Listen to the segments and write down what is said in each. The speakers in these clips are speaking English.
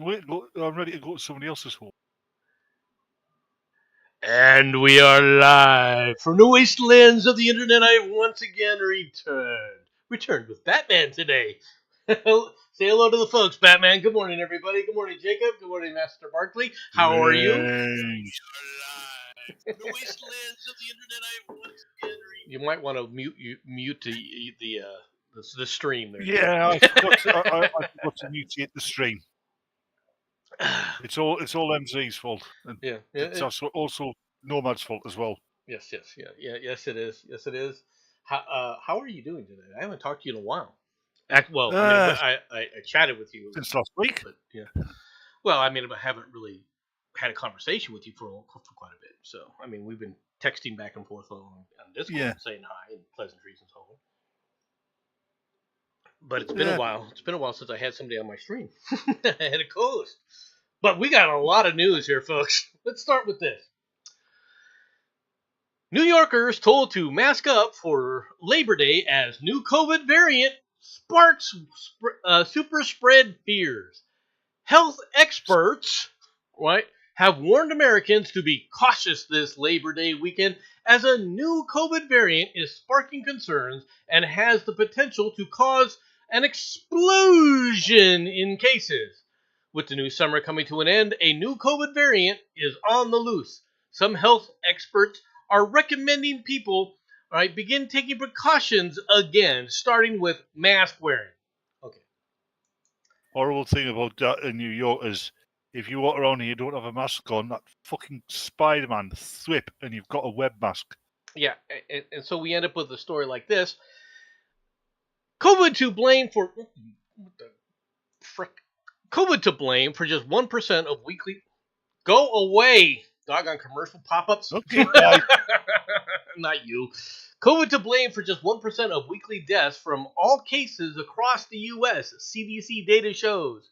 Wait, I'm ready to go to somebody else's home. And we are live from the wastelands of the internet. I have once again returned with Batman today. Say hello to the folks, Batman. Good morning, everybody. Good morning, Jacob. Good morning, Master Barkley. How are you? Strange. The wastelands of the internet. I have once again. You might want to mute the stream there. Yeah, I forgot. I forgot to mutate the stream. It's all MZ's fault, and Yeah. it's also Nomad's fault as well. Yes. Yes, it is. Yes, it is. How are you doing today? I haven't talked to you in a while. Well, I mean, Uh, I chatted with you, since last week. but yeah. Well, I mean, I haven't really had a conversation with you for quite a bit. So, I mean, we've been texting back and forth on Discord, Yeah. saying hi and pleasantries and so on. But it's been a while. It's been a while since I had somebody on my stream. I had a co-host. But we got a lot of news here, folks. Let's start with this. New Yorkers told to mask up for Labor Day as new COVID variant sparks super spread fears. Health experts, right, have warned Americans to be cautious this Labor Day weekend as a new COVID variant is sparking concerns and has the potential to cause an explosion in cases. With the new summer coming to an end, a new COVID variant is on the loose. Some health experts are recommending people, right, begin taking precautions again, starting with mask wearing. Okay. Horrible thing about that in New York is if you walk around and you don't have a mask on, that fucking Spider-Man thwip, and you've got a web mask. Yeah, and so we end up with a story like this. COVID to blame for what the frick? COVID to blame for just 1% of weekly. Go away, doggone commercial pop-ups. Okay, bye. Not you. COVID to blame for just 1% of weekly deaths from all cases across the U.S. CDC data shows.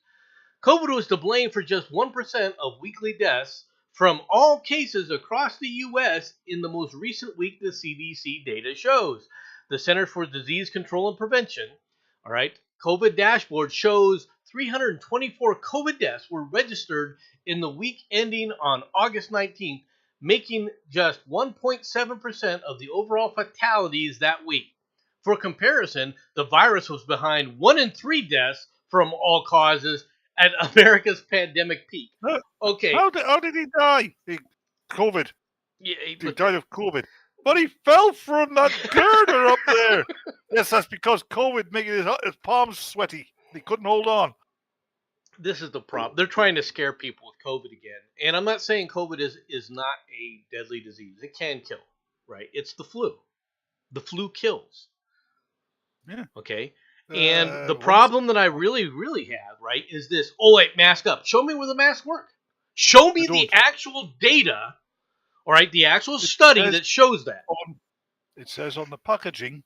COVID was to blame for just 1% of weekly deaths from all cases across the U.S. in the most recent week, the CDC data shows. The Centers for Disease Control and Prevention, all right, COVID dashboard shows 324 COVID deaths were registered in the week ending on August 19th, making just 1.7% of the overall fatalities that week. For comparison, the virus was behind 1 in 3 deaths from all causes at America's pandemic peak. Okay. How did he die? COVID. Yeah, He died of COVID. But he fell from that girder up there. Yes, that's because COVID making his palms sweaty. He couldn't hold on. This is the problem. They're trying to scare people with COVID again. And I'm not saying COVID is not a deadly disease. It can kill, right? It's the flu. The flu kills. Yeah. Okay. And the problem that I really have, right, is this. Oh, wait, mask up. Show me where the masks work. Show me the actual data, all right, the actual study that shows that. It says on the packaging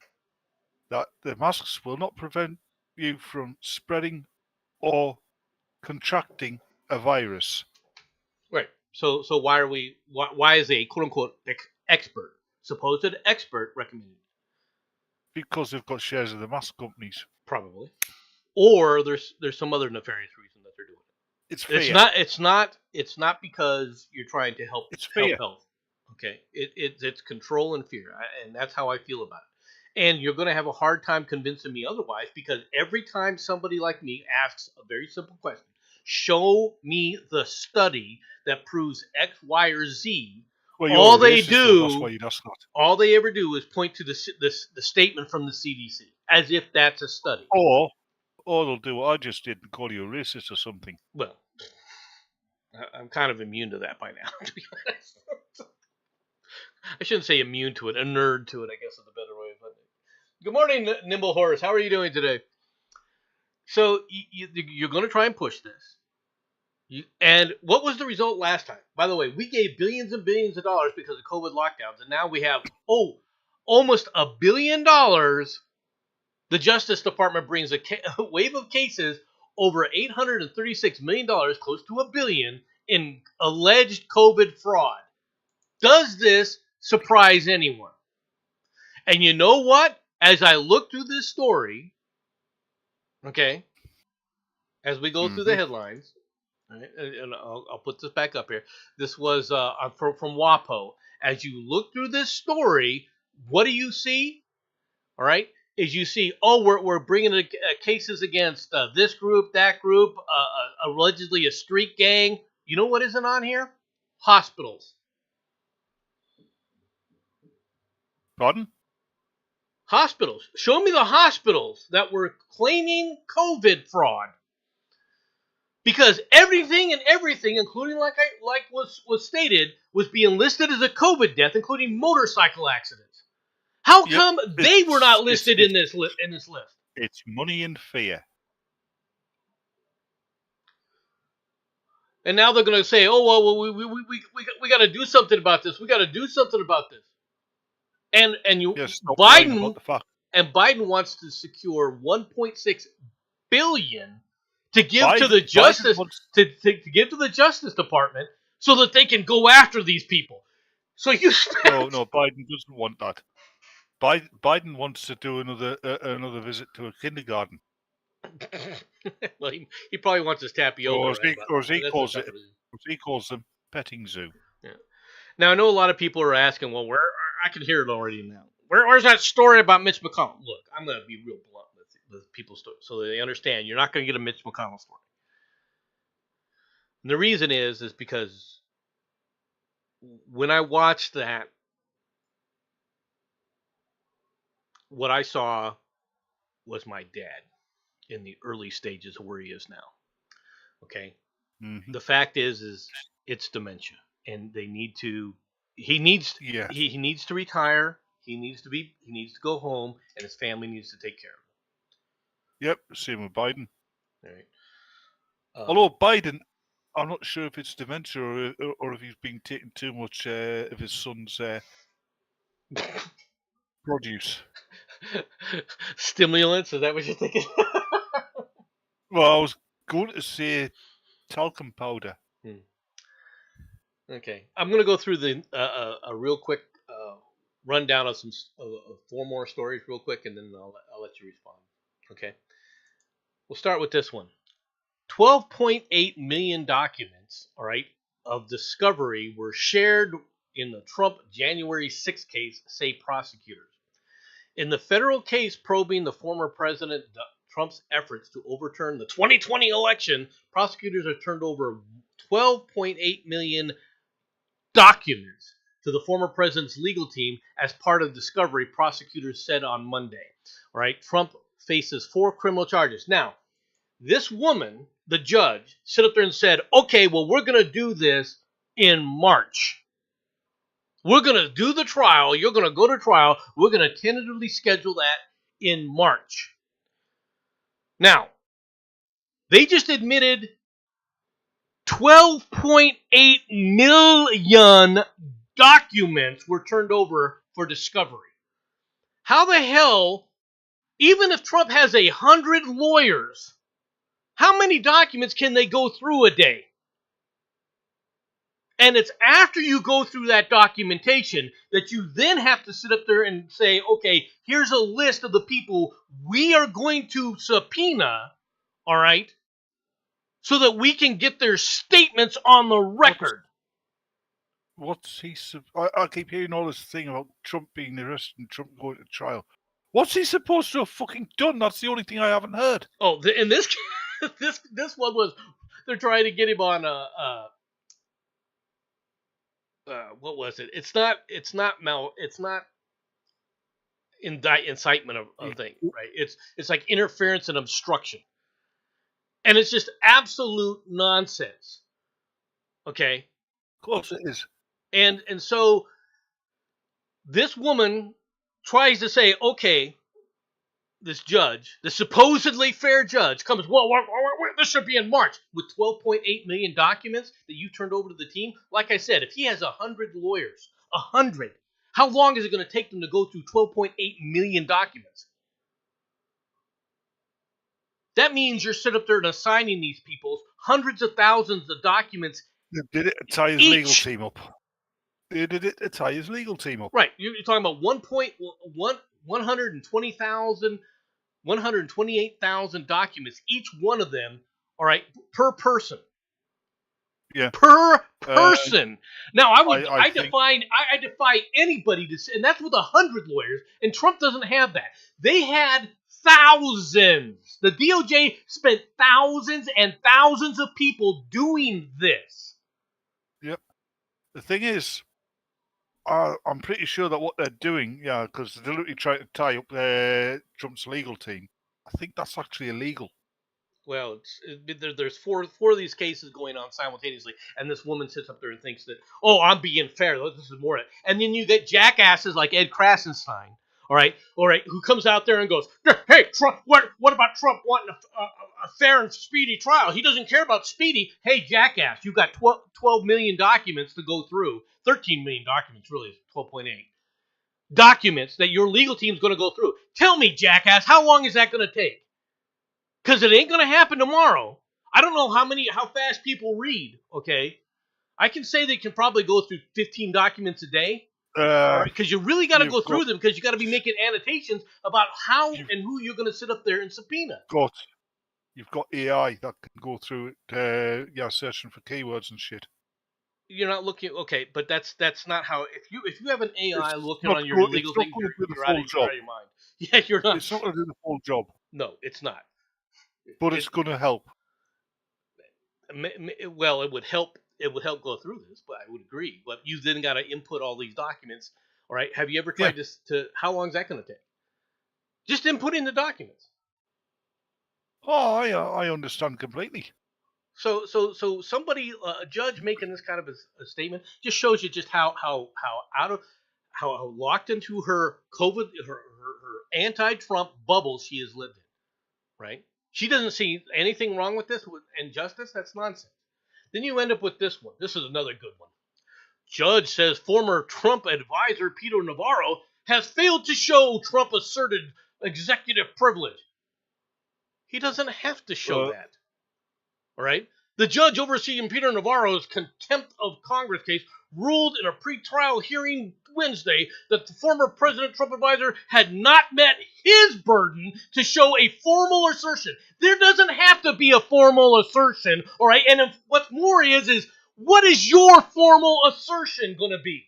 that the masks will not prevent you from spreading or contracting a virus. Right. So why is a quote unquote expert, supposed expert, recommended? Because they've got shares of the mask companies. Probably. Or there's some other nefarious reason that they're doing it. It's fear. It's not because you're trying to help. It's fear. Health. Okay. It's control and fear, and that's how I feel about it. And you're going to have a hard time convincing me otherwise, because every time somebody like me asks a very simple question, show me the study that proves X, Y, or Z. Well, all they do, that's why you'd ask that. All they ever do is point to the statement from the CDC as if that's a study. Or they'll do what I just did and call you a racist or something. Well, I'm kind of immune to that by now, to be honest. I shouldn't say immune to it, a nerd to it, I guess is a better way of putting it. Good morning, Nimble Horse. How are you doing today? So you're going to try and push this. And what was the result last time? By the way, we gave billions and billions of dollars because of COVID lockdowns, and now we have, almost $1 billion. The Justice Department brings a wave of cases over $836 million, close to $1 billion, in alleged COVID fraud. Does this surprise anyone? And you know what? As I look through this story, okay, as we go through the headlines, All right, and I'll put this back up here. This was from WAPO. As you look through this story, what do you see? All right, is you see, oh, we're bringing cases against this group, that group, allegedly a street gang. You know what isn't on here? Hospitals. Pardon? Hospitals. Show me the hospitals that were claiming COVID fraud. Because everything, including like was stated, was being listed as a COVID death, including motorcycle accidents. How Yep, come they were not it's- listed in this list? It's money and fear. And now they're going to say, "Oh well, we got to do something about this. We got to do something about this." And Yes, stop lying about the fact. Biden wants to secure 1.6 billion to give to Biden- the justice Biden wants- to give to the Justice Department so that they can go after these people. So you spent No, Biden doesn't want that. Biden wants to do another visit to a kindergarten, well, he probably wants his tapioca. or Right? as he That's calls what it, as he calls them, petting zoo. Yeah. Now I know a lot of people are asking, well, where I can hear it already now. Where's that story about Mitch McConnell? Look, I'm going to be real blunt with people's story so they understand. You're not going to get a Mitch McConnell story. And the reason is because when I watched that, what I saw was my dad in the early stages of where he is now. Okay. Mm-hmm. The fact is it's dementia, and they need to. He needs. Yeah. He needs to retire. He needs to go home, and his family needs to take care of Yep. Same with Biden. him. All right. Although Biden, I'm not sure if it's dementia or if he's been taking too much of his son's produce. Stimulants, is that what you're thinking? Well, I was going to say talcum powder. Okay, I'm going to go through the a real quick rundown of some four more stories real quick, and then I'll let you respond. Okay, we'll start with this one. 12.8 million documents, all right, of discovery were shared in the Trump January 6th case, say prosecutors. In the federal case probing the former President Trump's efforts to overturn the 2020 election, prosecutors have turned over 12.8 million documents to the former president's legal team as part of discovery, prosecutors said on Monday. All right, Trump faces 4 criminal charges. Now, this woman, the judge, stood up there and said, okay, well, we're going to do this in March. We're going to do the trial. You're going to go to trial. We're going to tentatively schedule that in March. Now, they just admitted 12.8 million documents were turned over for discovery. How the hell, even if Trump has 100 lawyers, how many documents can they go through a day? And it's after you go through that documentation that you then have to sit up there and say, okay, here's a list of the people we are going to subpoena, all right, so that we can get their statements on the record. I keep hearing all this thing about Trump being arrested and Trump going to trial. What's he supposed to have fucking done? That's the only thing I haven't heard. Oh, in this this one was they're trying to get him on what was it? It's not incitement of thing, right? It's like interference and obstruction. And it's just absolute nonsense. Okay? Of course it is. And so this woman tries to say, okay, this judge, the supposedly fair judge, comes, well, this should be in March, with 12.8 million documents that you turned over to the team. Like I said, if he has 100 lawyers, 100, how long is it going to take them to go through 12.8 million documents? That means you're sitting up there and assigning these people hundreds of thousands of documents. They did it to tie his legal team up. They did it to tie his legal team up. Right. You're talking about 128,000 documents, each one of them, all right, per person. Yeah. Per person. Now, I think. I defy anybody to say, and that's with 100 lawyers, and Trump doesn't have that. They had thousands. The DOJ spent thousands and thousands of people doing this. Yep. The thing is, I'm pretty sure that what they're doing, yeah, because they're literally trying to tie up Trump's legal team. I think that's actually illegal. Well, there's four of these cases going on simultaneously, and this woman sits up there and thinks that, oh, I'm being fair. This is more. And then you get jackasses like Ed Krasenstein, all right, who comes out there and goes, hey, Trump, what about Trump wanting a fair and speedy trial? He doesn't care about speedy. Hey, jackass, you've got 12 million documents to go through. 13 million documents, really, 12.8 documents that your legal team's going to go through. Tell me, jackass, how long is that going to take? Because it ain't going to happen tomorrow. I don't know how fast people read, okay? I can say they can probably go through 15 documents a day, all right? Because you really got to go through them, because you got to be making annotations about how and who you're going to sit up there and subpoena. You've got AI that can go through it, searching for keywords and shit. You're not looking, okay, but that's not how. If you have an AI looking on your legal things, you're out of your mind. Yeah, you're not. It's not going to do the full job. No, it's not. But it's going to help. Well, it would help. It would help go through this, but I would agree. But you then got to input all these documents. All right. Have you ever tried this? How long is that going to take? Just inputting the documents. Oh, I understand completely. So somebody, a judge making this kind of a statement, just shows you just how locked into her COVID, her anti-Trump bubble she has lived in. Right. She doesn't see anything wrong with this, with injustice. That's nonsense. Then you end up with this one. This is another good one. Judge says former Trump advisor Peter Navarro has failed to show Trump asserted executive privilege. He doesn't have to show that. All right? The judge overseeing Peter Navarro's contempt of Congress case ruled in a pretrial hearing Wednesday that the former President Trump advisor had not met his burden to show a formal assertion. There doesn't have to be a formal assertion, all right? And what's more is what is your formal assertion going to be?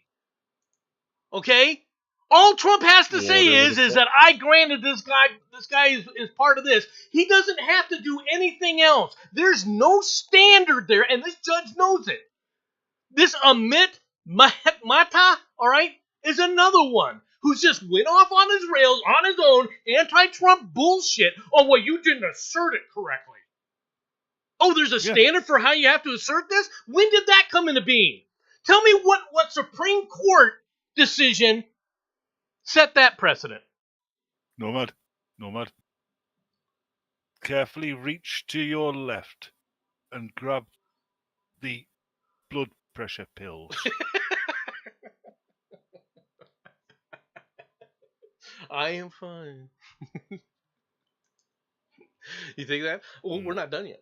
Okay? All Trump has to say is that I granted this guy is part of this. He doesn't have to do anything else. There's no standard there, and this judge knows it. This Amit Mehta, all right, is another one who's just went off on his rails on his own, anti-Trump bullshit. Oh, well, you didn't assert it correctly. Oh, there's a standard for how you have to assert this? When did that come into being? Tell me what Supreme Court decision set that precedent. Nomad. Carefully reach to your left and grab the blood pressure pills. I am fine. You think that? Well, we're not done yet.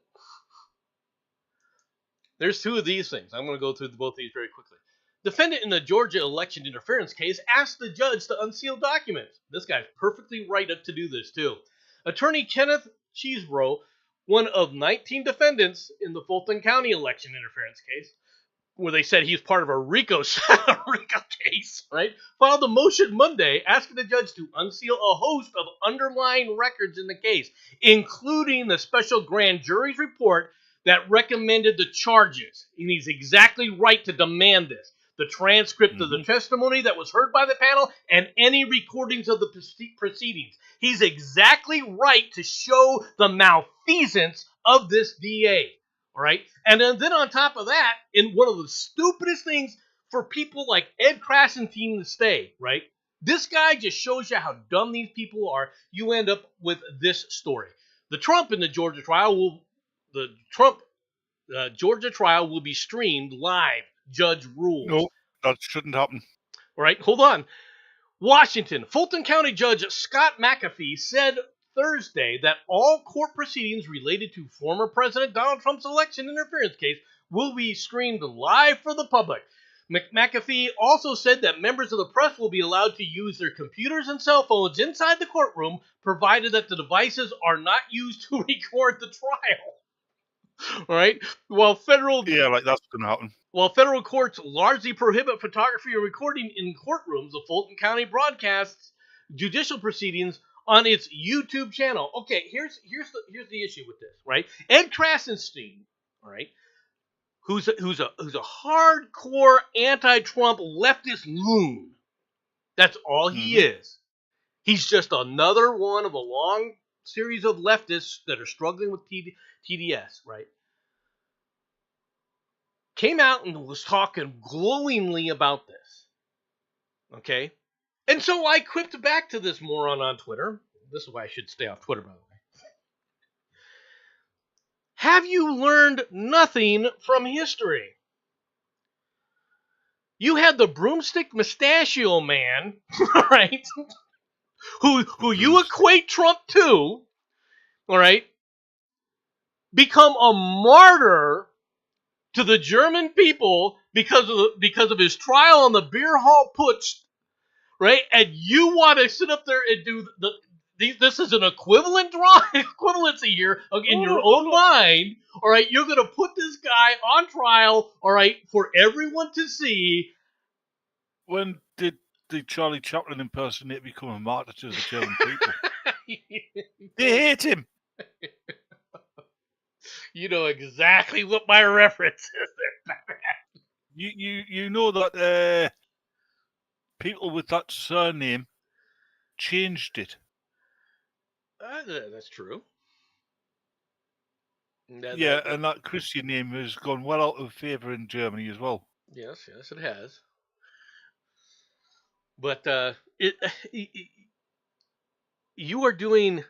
There's two of these things. I'm going to go through both of these very quickly. Defendant in the Georgia election interference case asked the judge to unseal documents. This guy's perfectly right to do this, too. Attorney Kenneth Cheesebro, one of 19 defendants in the Fulton County election interference case, where they said he's part of a RICO case, right, filed a motion Monday asking the judge to unseal a host of underlying records in the case, including the special grand jury's report that recommended the charges. And he's exactly right to demand this. The transcript of the testimony that was heard by the panel and any recordings of the proceedings. He's exactly right to show the malfeasance of this DA. All right. And then on top of that, in one of the stupidest things for people like Ed Krasenstein to say, right? This guy just shows you how dumb these people are. You end up with this story. The Trump in the Georgia trial Georgia trial will be streamed live. Judge rules. No, that shouldn't happen. All right, hold on. Washington. Fulton County Judge Scott McAfee said Thursday that all court proceedings related to former President Donald Trump's election interference case will be streamed live for the public. McAfee also said that members of the press will be allowed to use their computers and cell phones inside the courtroom, provided that the devices are not used to record the trial. All right. While federal Yeah, like that's going to happen. While federal courts largely prohibit photography or recording in courtrooms, the Fulton County broadcasts judicial proceedings on its YouTube channel. Okay, here's the issue with this, right? Ed Krasenstein, all right, who's a hardcore anti-Trump leftist loon. That's all he is. He's just another one of a long series of leftists that are struggling with TDS, right? Came out and was talking glowingly about this. Okay? And so I quipped back to this moron on Twitter. This is why I should stay off Twitter, by the way. Have you learned nothing from history? You had the broomstick mustachio man, right? Who you equate Trump to, all right, become a martyr to the German people because of his trial on the beer hall putsch, right? And you want to sit up there and do this is an equivalency here in your own mind, all right? You're going to put this guy on trial, all right, for everyone to see. When did the Charlie Chaplin impersonator become a martyr to the German people? They hate him. You know exactly what my reference is there. You know that people with that surname changed it. That's true. And that Christian name has gone well out of favour in Germany as well. Yes, it has. But you are doing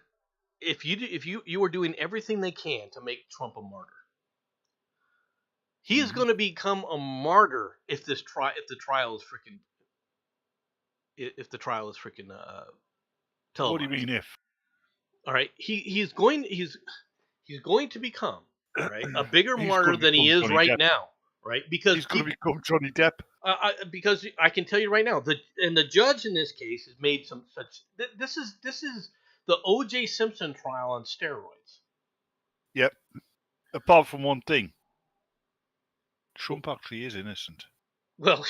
if you are doing everything they can to make Trump a martyr. He is going to become a martyr if the trial is freaking televised. What do you mean if? All right, he's going to become, all right, a bigger martyr than he is right now, right? Because he's going to become Johnny Depp. Because I can tell you right now, the judge in this case has made some such. This is the O.J. Simpson trial on steroids. Yep. Apart from one thing, Trump actually is innocent. Well,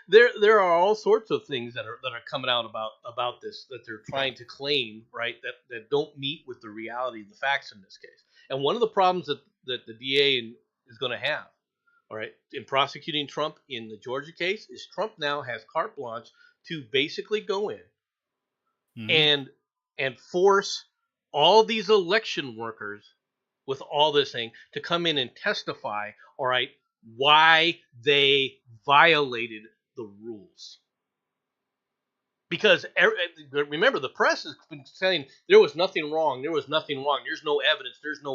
there are all sorts of things that are coming out about this that they're trying to claim, right? That don't meet with the reality of the facts in this case. And one of the problems that the DA is going to have, all right, in prosecuting Trump in the Georgia case, is Trump now has carte blanche to basically go in and force all these election workers with all this thing to come in and testify, all right, why they violated the rules. Because remember, the press has been saying there was nothing wrong, there's no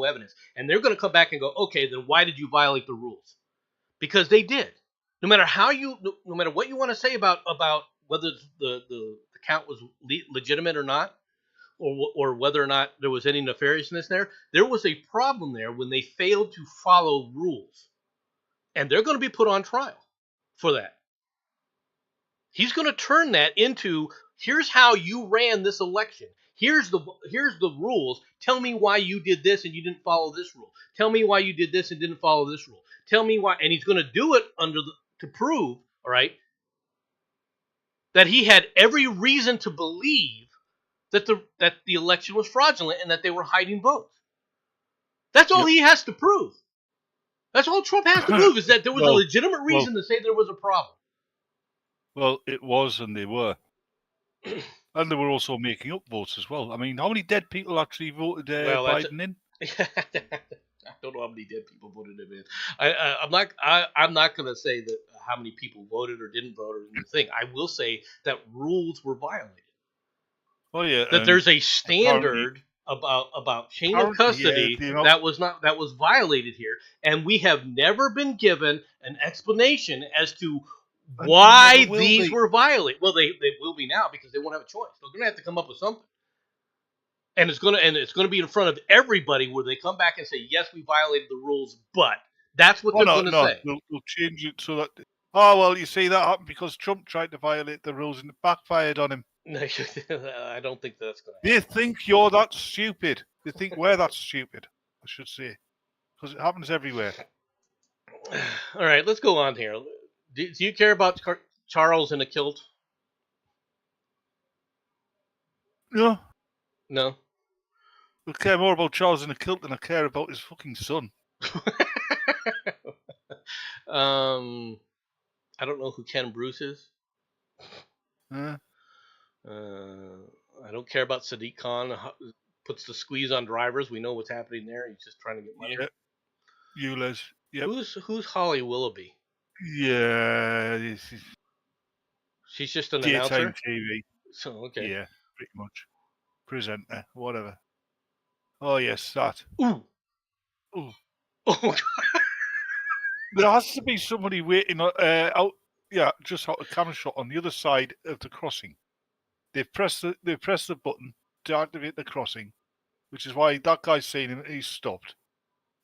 evidence. And they're going to come back and go, okay, then why did you violate the rules? Because they did. No matter what you want to say about whether the count was legitimate or not, or whether or not there was any nefariousness there was a problem there when they failed to follow rules. And they're going to be put on trial for that. He's going to turn that into, here's how you ran this election. Here's the rules. Tell me why you did this and you didn't follow this rule. Tell me why you did this and didn't follow this rule. Tell me why. And he's going to do it to prove, all right, that he had every reason to believe that the election was fraudulent and that they were hiding votes. That's all he has to prove. That's all Trump has to prove, is that there was a legitimate reason to say there was a problem. Well, it was, and they were. And they were also making up votes as well. I mean, how many dead people actually voted Biden in? I don't know how many dead people voted him in. I'm not going to say that how many people voted or didn't vote or anything. I will say that rules were violated. Oh yeah. That there's a standard about chain of custody that was violated here, and we have never been given an explanation as to why these were violated. Well, they will be now because they won't have a choice. They're going to have to come up with something, and it's going to be in front of everybody where they come back and say, yes, we violated the rules, but that's what they're going to say. They'll change it so that. Oh well, you see that happened because Trump tried to violate the rules and it backfired on him. No, I don't think that's going to happen. They think you're that stupid. They think we're that stupid. should say, because it happens everywhere. All right, let's go on here. Do you care about Charles in a kilt? No, No. I care more about Charles in a kilt than I care about his fucking son. I don't know who Ken Bruce is. Uh, I don't care about Sadiq Khan. Puts the squeeze on drivers. We know what's happening there. He's just trying to get money. yeah, Eulers. Yep. Who's Holly Willoughby? Yeah, this is She's just an daytime announcer. TV. So okay. Yeah, pretty much. Presenter, whatever. Oh yes, that. Ooh. Ooh. Oh. There has to be somebody waiting out. Yeah, just out a camera shot on the other side of the crossing. They've pressed the button to activate the crossing, which is why that guy's saying him he's stopped.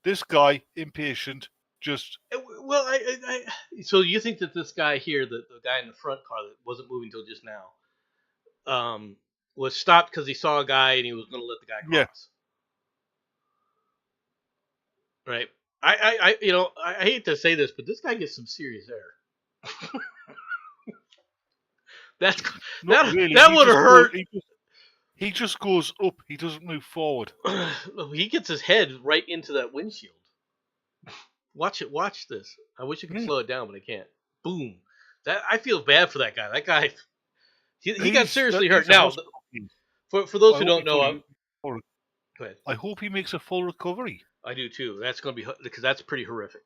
This guy, impatient, just Well, so you think that this guy here, the guy in the front car that wasn't moving till just now, was stopped because he saw a guy and he was going to let the guy yeah. cross, right? I hate to say this, but this guy gets some serious air. That's Not that really. that would have hurt. He just goes up. He doesn't move forward. He gets his head right into that windshield. Watch it. Watch this. I wish I could slow it down, but I can't. Boom. That I feel bad for that guy. That guy, he got seriously hurt. Now, for those who don't know, go ahead. I hope he makes a full recovery. I do too. That's going to be because that's pretty horrific.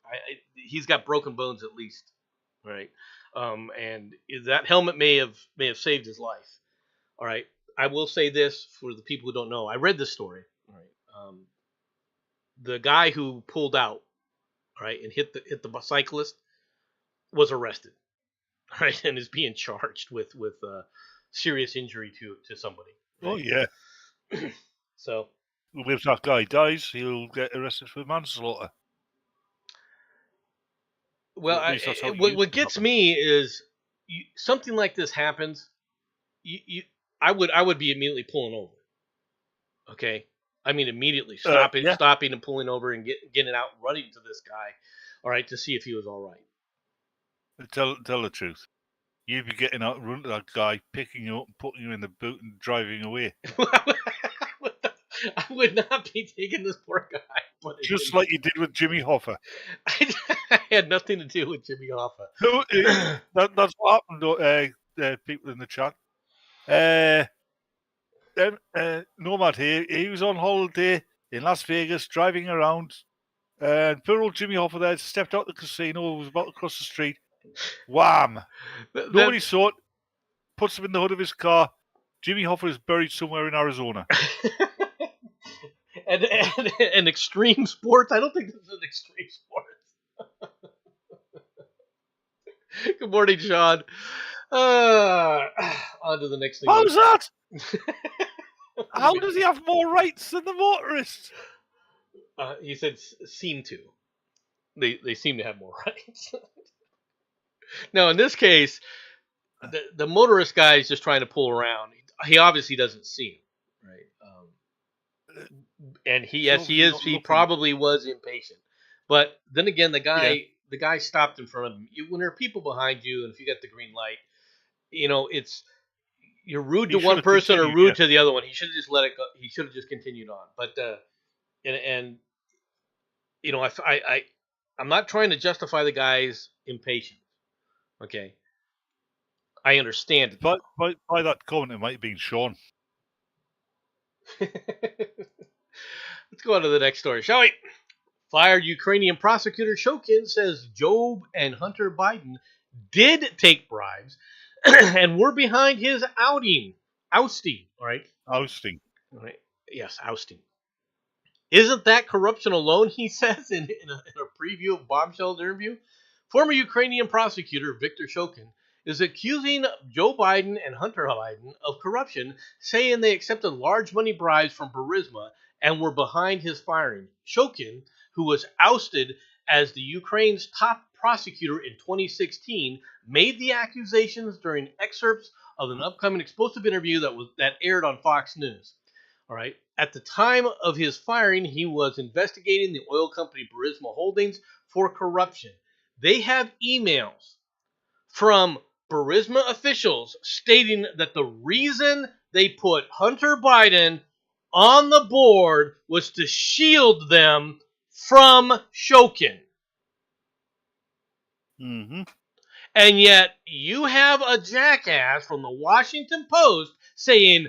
He's got broken bones at least, right? And that helmet may have saved his life. All right. I will say this for the people who don't know. I read this story. All right. The guy who pulled out, right, and hit the cyclist was arrested, right, and is being charged with serious injury to somebody. Right? Oh yeah. So if that guy dies, he'll get arrested for manslaughter. Well, what gets me is something like this happens. I would be immediately pulling over. Okay, I mean immediately stopping and pulling over and getting out, and running to this guy. All right, to see if he was all right. Tell the truth. You'd be getting out and running to that guy, picking you up and putting you in the boot and driving away. I would not be taking this poor guy. Just like you did with Jimmy Hoffa. I had nothing to do with Jimmy Hoffa. No, that's what happened, people in the chat. Nomad here, he was on holiday in Las Vegas, driving around, and poor old Jimmy Hoffa there stepped out the casino, was about to cross the street. Wham! Nobody saw it. Puts him in the hood of his car. Jimmy Hoffa is buried somewhere in Arizona. and extreme sports? I don't think this is an extreme sport. Good morning, Sean. On to the next thing. How's that? How does he have more rights than the motorist? He said seem to. They seem to have more rights. Now, in this case, the motorist guy is just trying to pull around. He obviously doesn't see him, right? And he probably was impatient. But then again, the guy stopped in front of him. When there are people behind you, and if you got the green light, you're rude to one person or rude to the other one. He should have just let it go. He should have just continued on. But I'm not trying to justify the guy's impatience. Okay, I understand it. By that comment, it might have been Sean. Let's go on to the next story, shall we? Fired Ukrainian prosecutor Shokin says Joe and Hunter Biden did take bribes and were behind his ousting. All right. Ousting. All right. Yes, ousting. Isn't that corruption alone? He says in a preview of Bombshell's interview. Former Ukrainian prosecutor Viktor Shokin is accusing Joe Biden and Hunter Biden of corruption, saying they accepted large money bribes from Burisma and were behind his firing. Shokin, who was ousted as the Ukraine's top prosecutor in 2016, made the accusations during excerpts of an upcoming explosive interview that aired on Fox News. All right. At the time of his firing, he was investigating the oil company Burisma Holdings for corruption. They have emails from Burisma officials stating that the reason they put Hunter Biden on the board was to shield them from Shokin. Mm-hmm. And yet you have a jackass from the Washington Post saying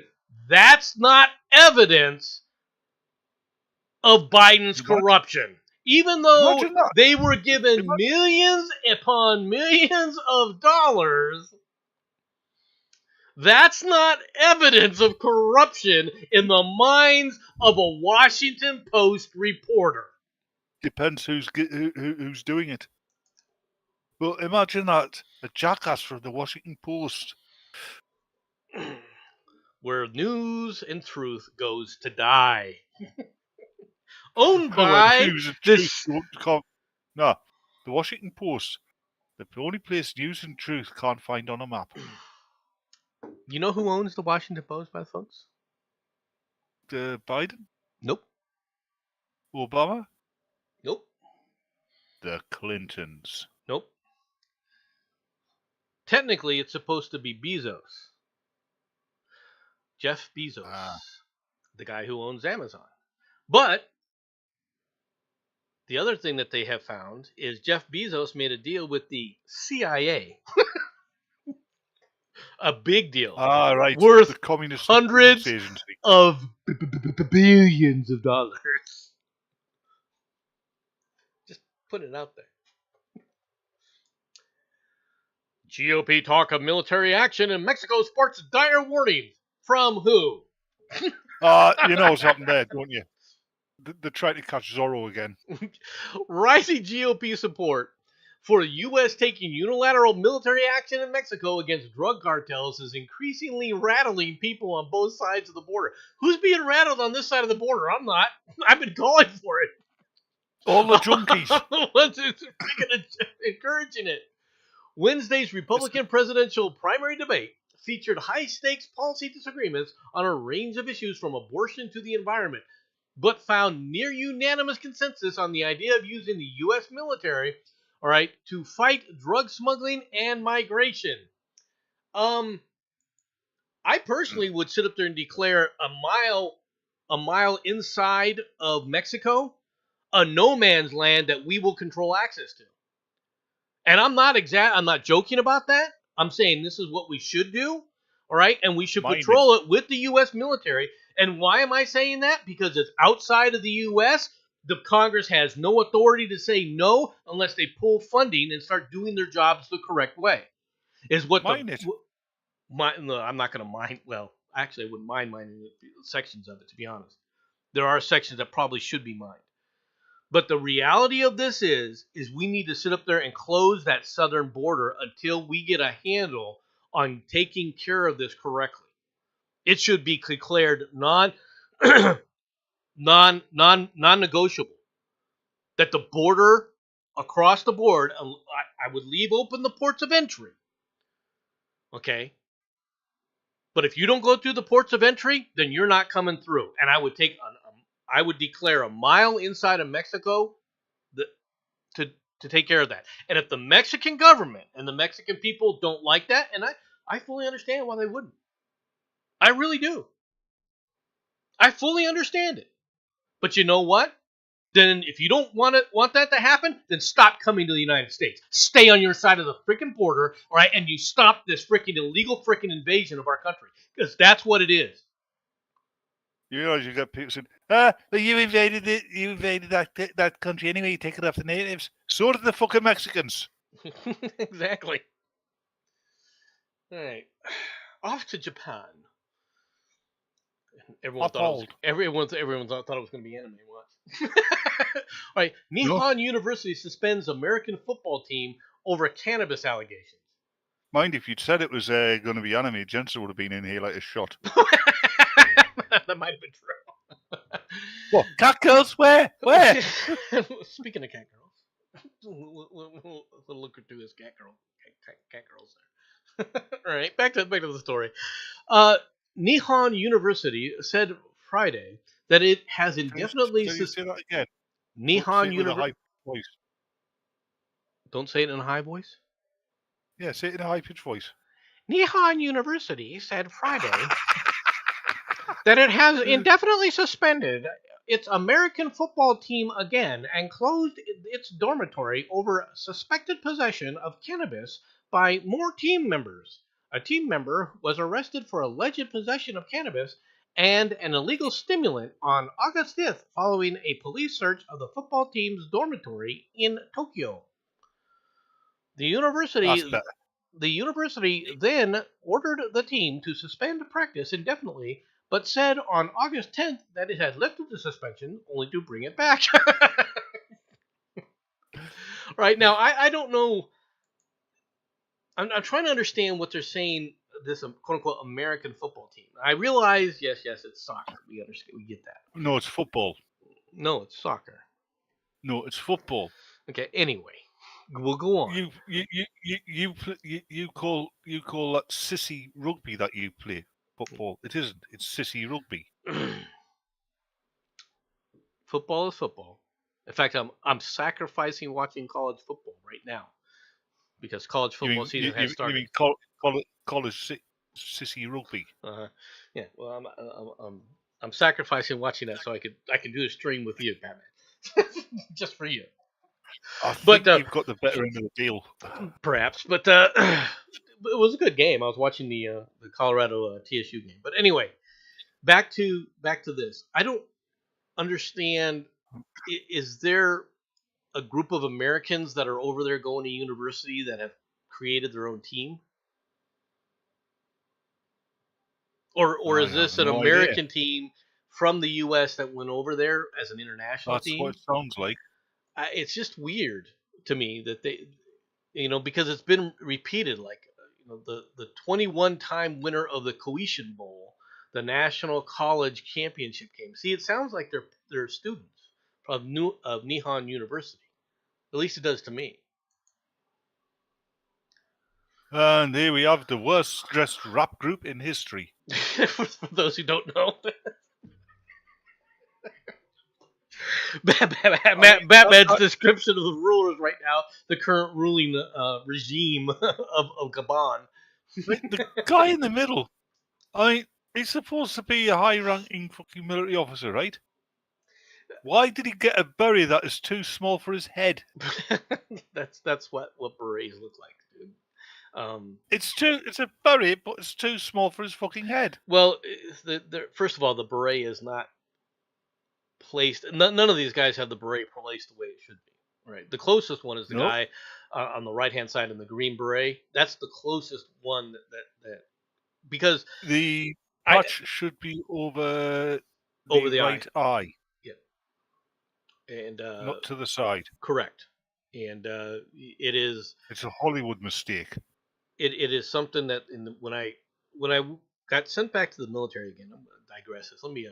that's not evidence of Biden's corruption. Even though Imagine that. they were given millions upon millions of dollars, that's not evidence of corruption in the minds of a Washington Post reporter. Depends who's doing it. But imagine that, a jackass from the Washington Post. Where news and truth goes to die. Owned Well, by news and truth this. No, the Washington Post, the only place news and truth can't find on a map. You know who owns the Washington Post, by the folks? Biden? Nope. Obama? Nope. The Clintons. Nope. Technically, it's supposed to be Bezos. Jeff Bezos. The guy who owns Amazon. But the other thing that they have found is Jeff Bezos made a deal with the CIA. A big deal. Right. Worth the Communist hundreds Agency. of billions of dollars. Just put it out there. GOP talk of military action in Mexico sparks dire warnings. From who? You know something there, don't you? They're trying to catch Zorro again. Rising GOP support for the U.S. taking unilateral military action in Mexico against drug cartels is increasingly rattling people on both sides of the border. Who's being rattled on this side of the border? I'm not. I've been calling for it. All the junkies. I'm the ones who's encouraging it. Wednesday's Republican presidential primary debate featured high-stakes policy disagreements on a range of issues from abortion to the environment, but found near unanimous consensus on the idea of using the U.S. military, all right, to fight drug smuggling and migration. I personally would sit up there and declare a mile inside of Mexico a no man's land that we will control access to. And I'm not joking about that. I'm saying this is what we should do, all right? And we should patrol it with the U.S. military. And why am I saying that? Because it's outside of the U.S. The Congress has no authority to say no unless they pull funding and start doing their jobs the correct way. Is what Mine it. No, I'm not going to mind. Well, actually, I wouldn't mind minding sections of it, to be honest. There are sections that probably should be mined. But the reality of this is we need to sit up there and close that southern border until we get a handle on taking care of this correctly. It should be declared non-negotiable. That the border, across the board, I would leave open the ports of entry. Okay? But if you don't go through the ports of entry, then you're not coming through. And I would declare a mile inside of Mexico to take care of that. And if the Mexican government and the Mexican people don't like that, and I fully understand why they wouldn't. I really do. I fully understand it. But you know what? Then if you don't want that to happen, then stop coming to the United States. Stay on your side of the freaking border, all right? And you stop this freaking illegal freaking invasion of our country. Because that's what it is. You know, you got people saying, but you invaded it. You invaded that country anyway. You take it off the natives. So did the fucking Mexicans. Exactly. All right. Off to Japan. Everyone thought it was going to be anime. What? All right. Nihon University suspends American football team over cannabis allegations. Mind if you'd said it was going to be anime, Jensen would have been in here like a shot. That might have been true. What? Cat girls? Where? Speaking of cat girls, we'll look through this cat girls there. All right, back to the story. Nihon University said Friday that it has Can indefinitely you say that again? But say Nihon it with a Univer- high voice. Don't say it in a high voice. Yeah, say it in a high pitched voice. Nihon University said Friday that it has indefinitely suspended its American football team again and closed its dormitory over suspected possession of cannabis by more team members. A team member was arrested for alleged possession of cannabis and an illegal stimulant on August 5th following a police search of the football team's dormitory in Tokyo. The That's university better. the university then ordered the team to suspend practice indefinitely, but said on August 10th that it had lifted the suspension only to bring it back. Right now, I don't know. I'm trying to understand what they're saying. This quote unquote American football team. I realize, yes, it's soccer. We understand. We get that. No, it's football. No, it's soccer. No, it's football. Okay. Anyway, we'll go on. You call that sissy rugby that you play football. It isn't. It's sissy rugby. Football is football. In fact, I'm sacrificing watching college football right now because college football season has started. You mean college sissy rugby? Yeah. Well, I'm sacrificing watching that so I can do a stream with you, Batman, just for you. I think you've got the better end of the deal. Perhaps, but it was a good game. I was watching the Colorado TSU game. But anyway, back to this. I don't understand. Is there a group of Americans that are over there going to university that have created their own team? Or is this an American team from the U.S. that went over there as an international team? That's what it sounds like. It's just weird to me that they, because it's been repeated. Like, the 21-time winner of the Cohesion Bowl, the National College Championship game. See, it sounds like they're students of Nihon University. At least it does to me. And here we have the worst dressed rap group in history. For those who don't know. Batman's description of the rulers right now, the current ruling regime of Gabon. The guy in the middle, he's supposed to be a high-ranking fucking military officer, right? Why did he get a beret that is too small for his head? That's what berets look like, dude. It's a beret, but it's too small for his fucking head. Well, first of all, the beret is not placed. None of these guys have the beret placed the way it should be. Right. The closest one is the guy on the right hand side in the green beret. That's the closest one that because the patch should be over the right eye. Yeah. And not to the side. Correct. And it is. It's a Hollywood mistake. It is something that when I got sent back to the military again, I'm going to digress this. Let me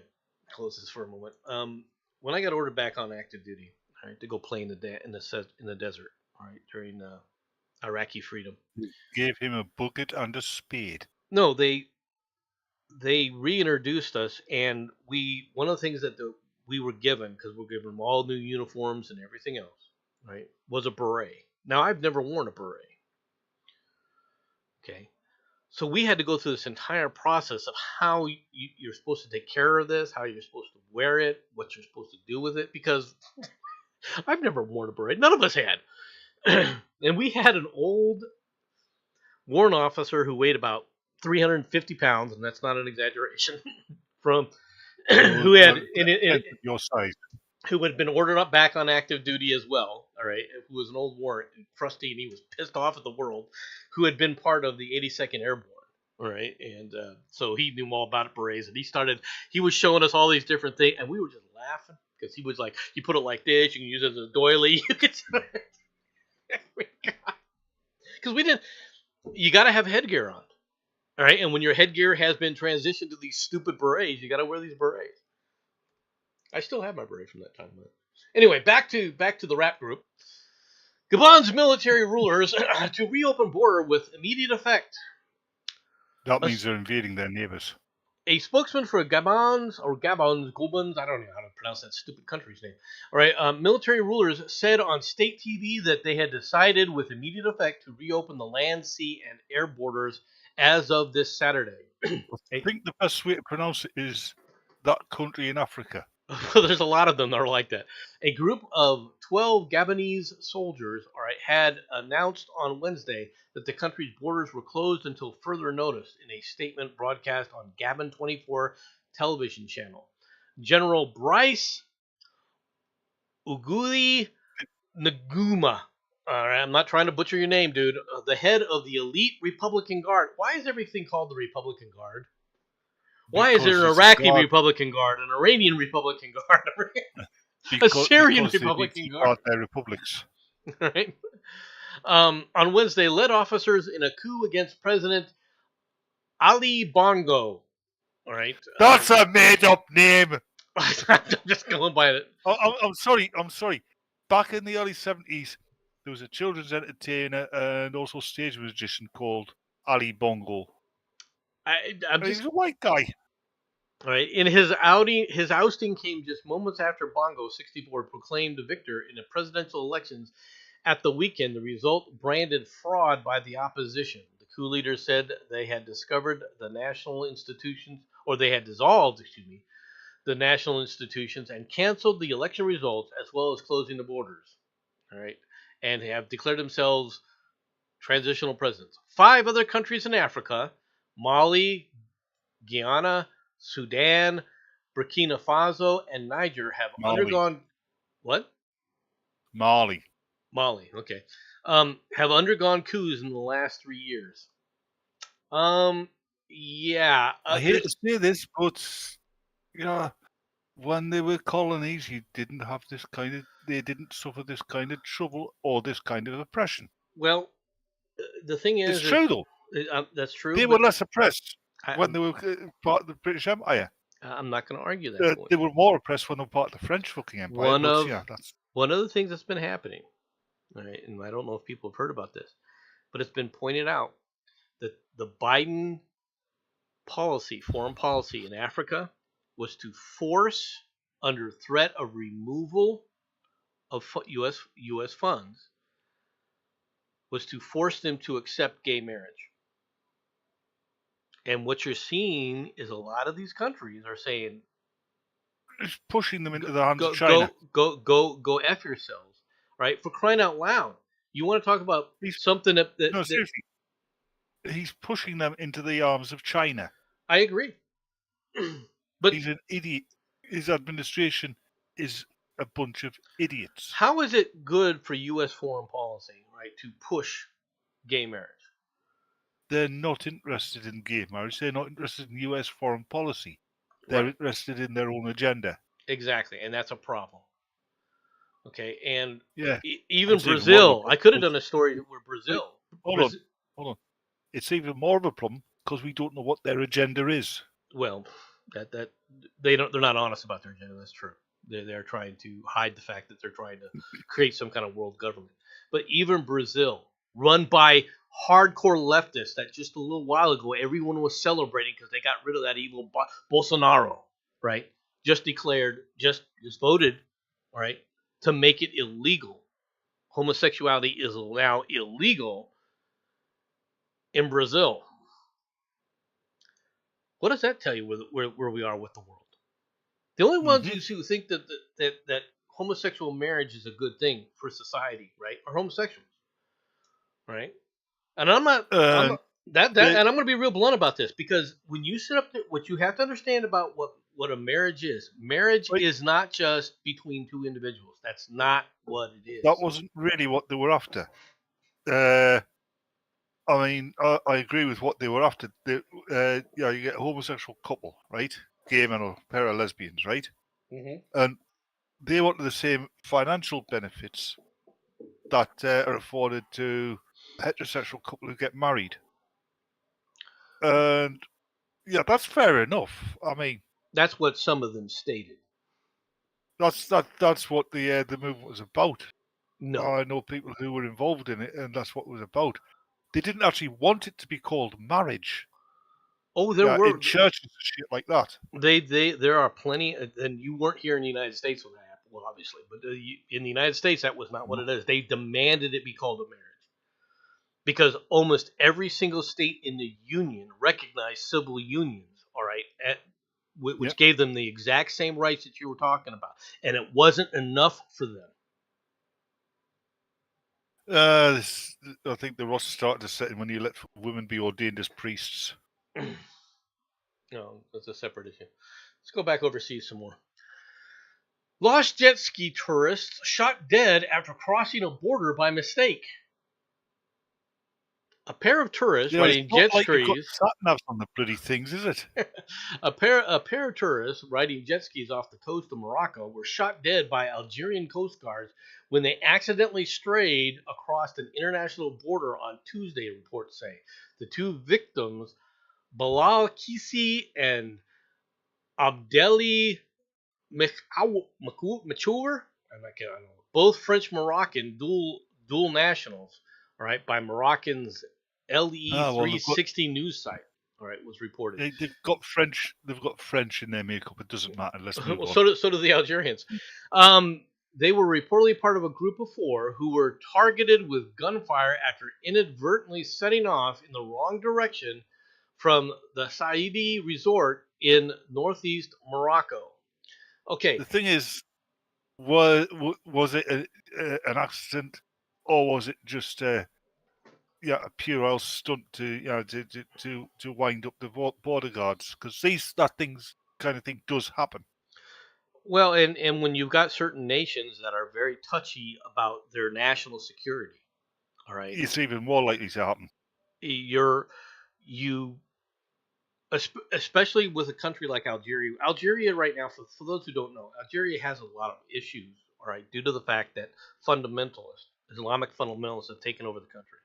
close this for a moment. When I got ordered back on active duty, all right, to go play in the desert, all right, during Iraqi freedom, you gave him a bucket and a spade. No, they reintroduced us, and one of the things that we were given, because we're given all new uniforms and everything else, right, was a beret. Now, I've never worn a beret. Okay, so we had to go through this entire process of how you're supposed to take care of this, how you're supposed to wear it, what you're supposed to do with it, because I've never worn a beret. None of us had. And we had an old warrant officer who weighed about 350 pounds, and that's not an exaggeration, from who had your size, who had been ordered up back on active duty as well. All right, who was an old warrant trustee, and he was pissed off at the world, who had been part of the 82nd Airborne. All right, and so he knew all about berets, and he was showing us all these different things, and we were just laughing because he was like, you put it like this, you can use it as a doily, you could, because we didn't. You got to have headgear on, all right, and when your headgear has been transitioned to these stupid berets, you got to wear these berets. I still have my beret from that time. Anyway, back to the rap group. Gabon's military rulers to reopen border with immediate effect. That means they're invading their neighbors. A spokesman for Gabons, I don't know how to pronounce that stupid country's name. All right, military rulers said on state TV that they had decided with immediate effect to reopen the land, sea, and air borders as of this Saturday. I think the best way to pronounce it is that country in Africa. There's a lot of them that are like that. A group of 12 Gabonese soldiers, all right, had announced on Wednesday that the country's borders were closed until further notice in a statement broadcast on Gabon 24 television channel. General Bryce Uguli Nguma. All right, I'm not trying to butcher your name, dude. The head of the elite Republican Guard. Why is everything called the Republican Guard? Why is there an Because Iraqi Republican Guard, an Iranian Republican Guard, a Syrian Republican Guard? Their republics. Right? On Wednesday, led officers in a coup against President Ali Bongo. All right, That's a made-up name. I'm just going by it. I'm sorry. Back in the early 70s, there was a children's entertainer and also stage musician called Ali Bongo. He's a white guy. All right. In his ousting came just moments after Bongo 64 proclaimed the victor in the presidential elections at the weekend. The result branded fraud by the opposition. The coup leaders said they had discovered the national institutions, or they had dissolved, the national institutions and canceled the election results as well as closing the borders. All right. And have declared themselves transitional presidents. 5 other countries in Africa, Mali, Guyana, Sudan, Burkina Faso, and Niger have undergone what? Mali. Okay. Have undergone coups in the last 3 years. Yeah. I hate to say this, but when they were colonies, they didn't suffer this kind of trouble or this kind of oppression. Well, the thing is, it's true though. That's true. They were less oppressed when they were part of the British Empire. I'm not going to argue that. They were more oppressed when they were part of the French fucking Empire. One of the things that's been happening, right, and I don't know if people have heard about this, but it's been pointed out that the Biden foreign policy in Africa, was to force, under threat of removal of U.S. funds, was to force them to accept gay marriage. And what you're seeing is a lot of these countries are saying, it's pushing them into the hands of China. Go F yourselves, right? For crying out loud. You want to talk about something that seriously. He's pushing them into the arms of China. I agree. But he's an idiot. His administration is a bunch of idiots. How is it good for U.S. foreign policy, right, to push gay marriage? They're not interested in gay marriage. They're not interested in U.S. foreign policy. They're interested in their own agenda. Exactly, and that's a problem. Okay, and yeah, even Brazil. I could have done a story where Brazil. Hold on. It's even more of a problem because we don't know what their agenda is. Well, that they're not honest about their agenda. That's true. They're trying to hide the fact that they're trying to create some kind of world government. But even Brazil, run by hardcore leftists, that just a little while ago everyone was celebrating because they got rid of that evil Bolsonaro, right? Just voted, right, to make it illegal. Homosexuality is now illegal in Brazil. What does that tell you where we are with the world? The only ones who think that homosexual marriage is a good thing for society, right, are homosexuals, right? And I'm not and I'm going to be real blunt about this, because when you sit up there, what you have to understand about what a marriage is is not just between two individuals. That's not what it is. That wasn't really what they were after. I mean, I agree with what they were after. You get a homosexual couple, right? Gay men or a pair of lesbians, right? Mm-hmm. And they wanted the same financial benefits that are afforded to a heterosexual couple who get married. And yeah, that's fair enough. I mean, that's what some of them stated. That's what the movement was about. No, I know people who were involved in it, and that's what it was about. They didn't actually want it to be called marriage. Oh, there Yeah, were in churches and shit like that. there are plenty, and you weren't here in the United States when that happened. Well, obviously, but in the United States, that was not what it is. They demanded it be called a marriage because almost every single state in the union recognized civil unions. All right, Yeah. which gave them the exact same rights that you were talking about, and it wasn't enough for them. I think the roster started to set in when you let women be ordained as priests. No, that's a separate issue. Let's go back overseas some more. Lost jet ski tourists shot dead after crossing a border by mistake. A pair of tourists Yeah, it's riding not jet like you've got skis. sat navs on the bloody things, is it? A pair of tourists riding jet skis off the coast of Morocco were shot dead by Algerian coast guards when they accidentally strayed across an international border on Tuesday, reports say. The two victims, Bilal Kisi and Abdeli Machour, I don't know, both French Moroccan dual nationals, all right, by Moroccan's Well, LE360 news site, all right, was reported. they've got French. They've got French in their makeup. It doesn't matter. Let's move Well, on. so do the Algerians. They were reportedly part of a group of 4 who were targeted with gunfire after inadvertently setting off in the wrong direction from the Saidi resort in northeast Morocco. Okay, The thing is, was it an accident, or was it just a pure old stunt to wind up the border guards? Because that kind of thing does happen. well, and when you've got certain nations that are very touchy about their national security, all right, It's even more likely to happen. you especially with a country like Algeria. Algeria right now, for those who don't know, Algeria has a lot of issues, all right, due to the fact that Islamic fundamentalists have taken over the country.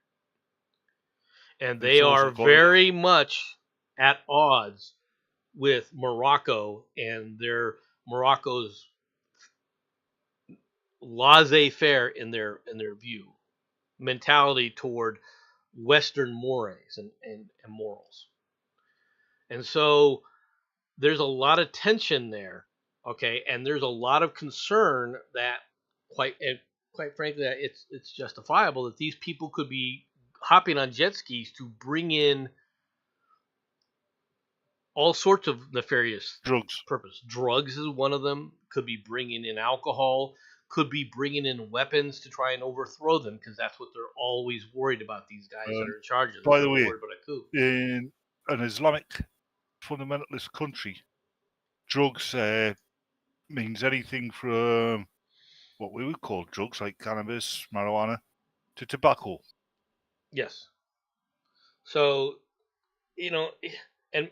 And It's they are also got very much at odds with Morocco and Morocco's laissez-faire in their view mentality toward Western mores and morals. And so there's a lot of tension there, okay, and there's a lot of concern that quite frankly that it's justifiable that these people could be hopping on jet skis to bring in all sorts of nefarious drugs. purpose. Drugs is one of them. Could be bringing in alcohol. Could be bringing in weapons to try and overthrow them because that's what they're always worried about. These guys that are in charge of them. By They're the way, worried about a coup. in an Islamic fundamentalist country, drugs means anything from what we would call drugs like cannabis, marijuana, to tobacco. Yes. So, and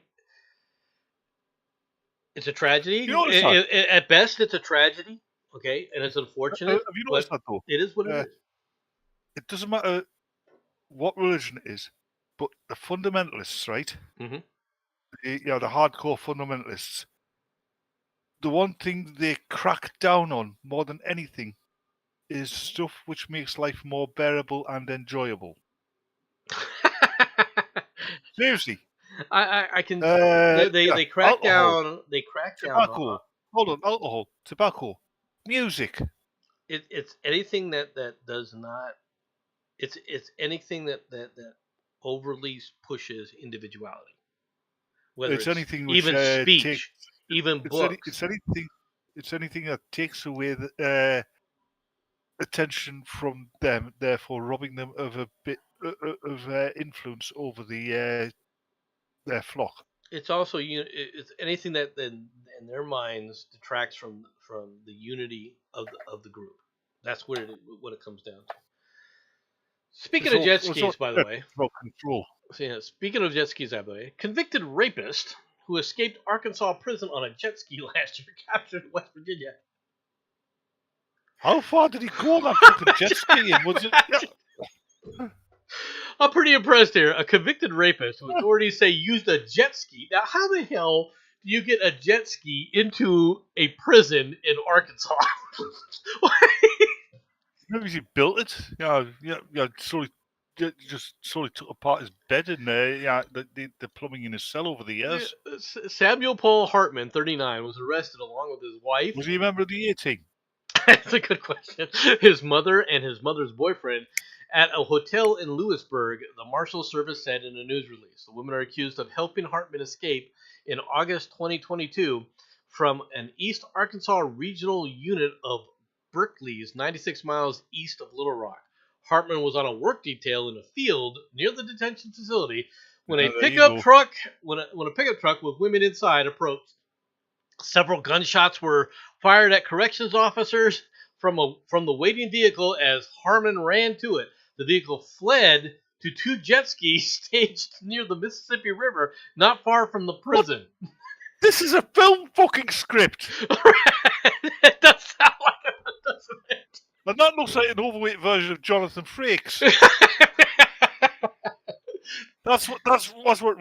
it's a tragedy. You notice that? At best, it's a tragedy. Okay, and it's unfortunate, Have you but noticed that though? it is what it is. It doesn't matter what religion it is, but the fundamentalists, right? Mm-hmm. The hardcore fundamentalists. The one thing they crack down on more than anything is stuff which makes life more bearable and enjoyable. Seriously. I can. They crack alcohol, down. They crack down. tobacco. Hold on, alcohol, tobacco, music. It's anything that does not. It's anything that overly pushes individuality. Whether It's anything which even speech, takes, even books. it's anything that takes away the attention from them, therefore robbing them of a bit of influence over their flock. It's also it's anything that then in their minds detracts from the unity of the group. That's what it comes down to. Speaking of jet skis, by the way, about control. so, yeah, speaking of jet skis, by the way, convicted rapist who escaped Arkansas prison on a jet ski last year captured in West Virginia. How far did he go on that fucking jet ski? And was it? Yeah. I'm pretty impressed here. A convicted rapist who authorities say used a jet ski. Now, how the hell do you get a jet ski into a prison in Arkansas? Maybe he built it. Yeah, slowly just sort of took apart his bed and the plumbing in his cell over the years. Samuel Paul Hartman, 39, was arrested along with his wife. Was he a member of the A-Team? That's a good question. His mother and his mother's boyfriend at a hotel in Lewisburg, the Marshal Service said in a news release. The women are accused of helping Hartman escape in August 2022 from an East Arkansas regional unit of Berkeley's 96 miles east of Little Rock. Hartman was on a work detail in a field near the detention facility when a There you pickup go. truck when a pickup truck with women inside approached. Several gunshots were fired at corrections officers from the waiting vehicle as Harmon ran to it. The vehicle fled to two jet skis staged near the Mississippi River, not far from the prison. This is a film fucking script. It does sound like it, doesn't it? And that looks like an overweight version of Jonathan Frakes. That's what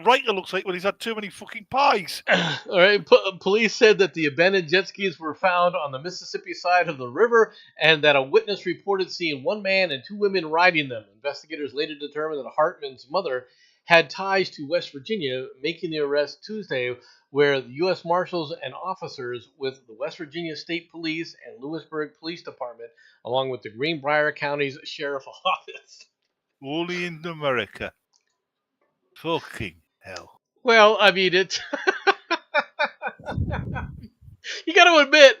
Riker looks like when he's had too many fucking pies. All right. Police said that the abandoned jet skis were found on the Mississippi side of the river, and that a witness reported seeing one man and two women riding them. Investigators later determined that Hartman's mother had ties to West Virginia, making the arrest Tuesday, where the U.S. Marshals and officers with the West Virginia State Police and Lewisburg Police Department, along with the Greenbrier County's Sheriff Office. Only in America. Fucking hell. Well, I mean, it's you got to admit.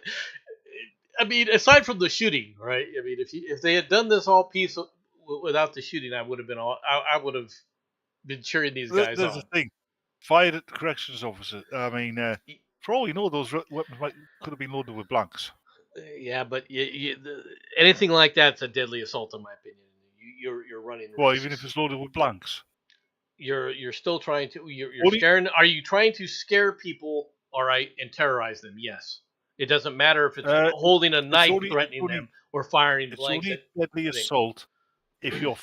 I mean, aside from the shooting, right? I mean, if they had done this all piece without the shooting, I would have been cheering these guys There's on. a thing. Fired at the corrections officer. I mean, for all you know, those weapons could have been loaded with blanks. Yeah, but anything like that's a deadly assault, in my opinion. You're running. Well, risks. even if it's loaded with blanks. You're still trying to you're Only- scaring. Are you trying to scare people? All right, and terrorize them? Yes. It doesn't matter if it's holding a knife, threatening them, or firing It's blanks. only deadly assault if you're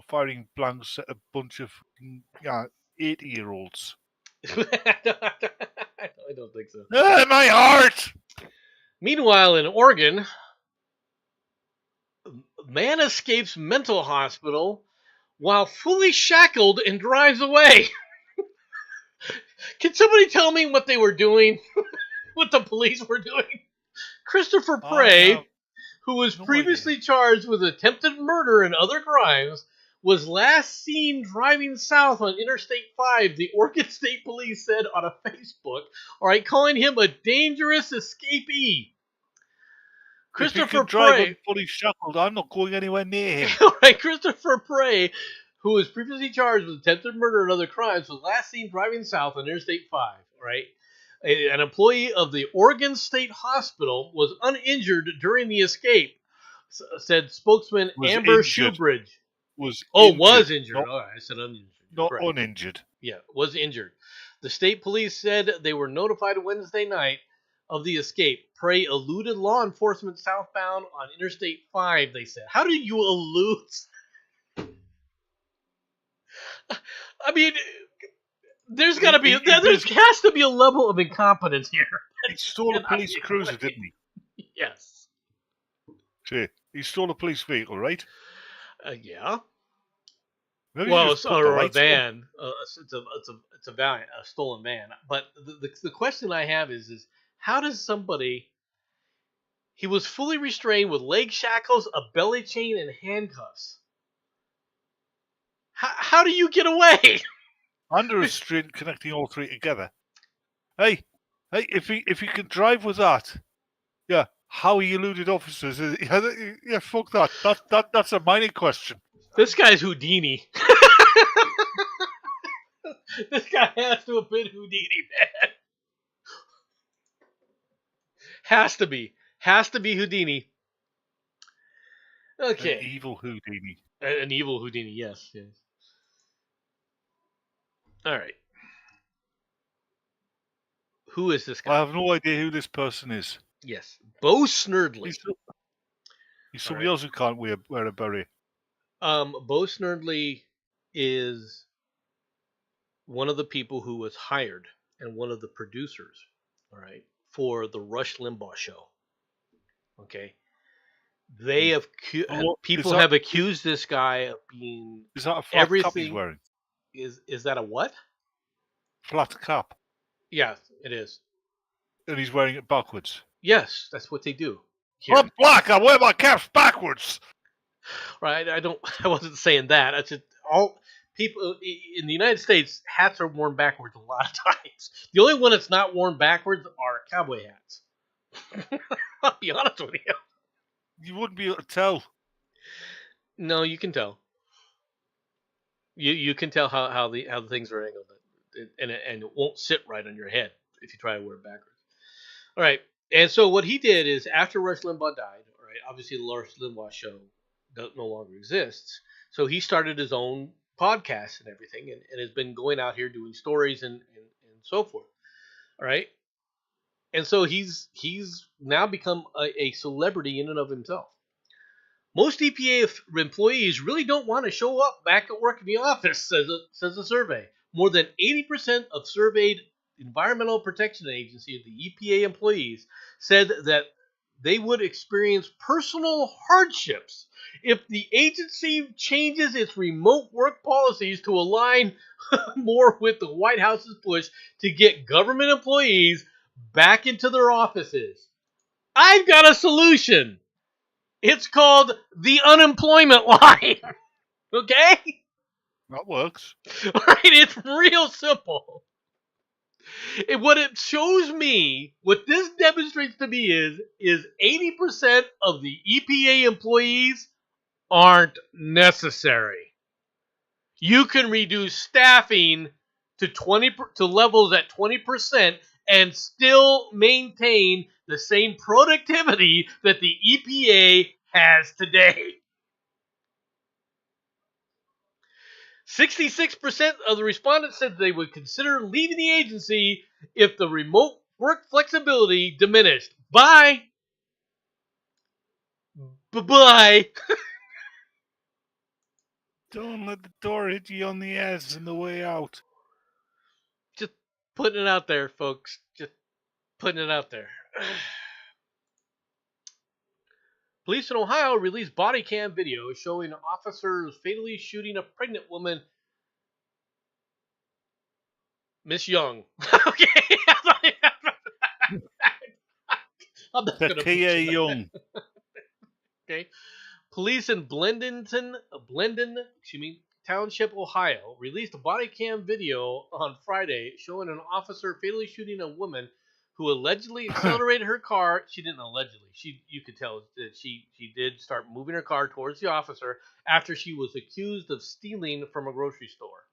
firing blanks at a bunch of 80-year-olds. I don't think so. My heart. Meanwhile, in Oregon, man escapes mental hospital while fully shackled and drives away. Can somebody tell me what they were doing? What the police were doing? Christopher Prey, who was previously charged with attempted murder and other crimes, was last seen driving south on Interstate 5, the Oregon State Police said on a Facebook, all right, calling him a dangerous escapee. Christopher Prey, fully shackled, I'm not going anywhere near him. all right, Christopher Prey, who was previously charged with attempted murder and other crimes, was last seen driving south on Interstate 5, all right? An employee of the Oregon State Hospital was uninjured during the escape, said spokesman Amber Shoebridge. Was injured. Not, all right, I said uninjured. Not Correct. uninjured. Yeah, was injured. The state police said they were notified Wednesday night of the escape. Prey eluded law enforcement southbound on Interstate 5, they said. How do you elude? I mean, there's got to be there has to be a level of incompetence here. He stole a police cruiser, didn't he? Yes. See, he stole a police vehicle, right? Yeah. Maybe well, or a van. It's a stolen van. But the question I have is how does somebody? He was fully restrained with leg shackles, a belly chain, and handcuffs. How do you get away? Under restraint, connecting all three together. Hey, if he can drive with that, yeah, how he eluded officers? Yeah, fuck that. That's a minor question. This guy's Houdini. This guy has to have been Houdini, man. Has to be Houdini. Okay. An evil Houdini. An evil Houdini, yes. All right. Who is this guy? I have no idea who this person is. Yes. Bo Snerdley. He's somebody else who can't wear a beret. Bo Snerdley is one of the people who was hired and one of the producers, all right, for the Rush Limbaugh show. Okay. They have Well, people have accused this guy of being is that a flat cap he's everything. wearing? Is that a what? Flat cap, Yes, it is. and he's wearing it backwards. Yes, that's what they do here. I'm black. I wear my caps backwards. Right? I don't. I wasn't saying that. I just all people in the United States, hats are worn backwards a lot of times. The only one that's not worn backwards are cowboy hats. I'll be honest with you. You wouldn't be able to tell. No, you can tell. You can tell how the things are angled, and it won't sit right on your head if you try to wear it backwards. All right. And so what he did is after Rush Limbaugh died, all right, obviously the Rush Limbaugh show no longer exists. So he started his own podcast and everything, and has been going out here doing stories and so forth. All right. And so he's now become a celebrity in and of himself. Most EPA employees really don't want to show up back at work in the office, says a survey. More than 80% of surveyed Environmental Protection Agency, the EPA employees, said that they would experience personal hardships if the agency changes its remote work policies to align more with the White House's push to get government employees back into their offices. I've got a solution. It's called the unemployment line. Okay? That works. All right, it's real simple. What it shows me, what this demonstrates to me is 80% of the EPA employees aren't necessary. You can reduce staffing to levels at 20% and still maintain the same productivity that the EPA has today. 66% of the respondents said they would consider leaving the agency if the remote work flexibility diminished. Bye. Bye-bye. Don't let the door hit you on the ass on the way out. Just putting it out there, folks. Just putting it out there. Police in Ohio released body cam video showing officers fatally shooting a pregnant woman, Miss Young. Okay. I'm not going to Takia butcher that. Young. Okay. Police in Blendon, Township, Ohio, released a body cam video on Friday showing an officer fatally shooting a woman who allegedly accelerated her car. She didn't allegedly. You could tell that she did start moving her car towards the officer after she was accused of stealing from a grocery store.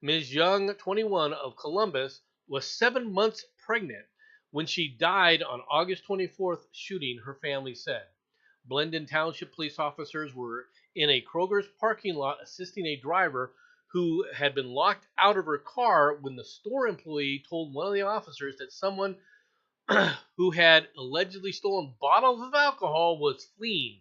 Ms. Young, 21, of Columbus, was 7 months pregnant when she died on August 24th shooting, her family said. Blendon Township police officers were in a Kroger's parking lot assisting a driver who had been locked out of her car when the store employee told one of the officers that someone who had allegedly stolen bottles of alcohol was fleeing.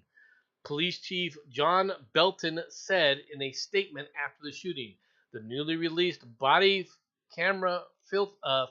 Police Chief John Belton said in a statement after the shooting. The newly released body camera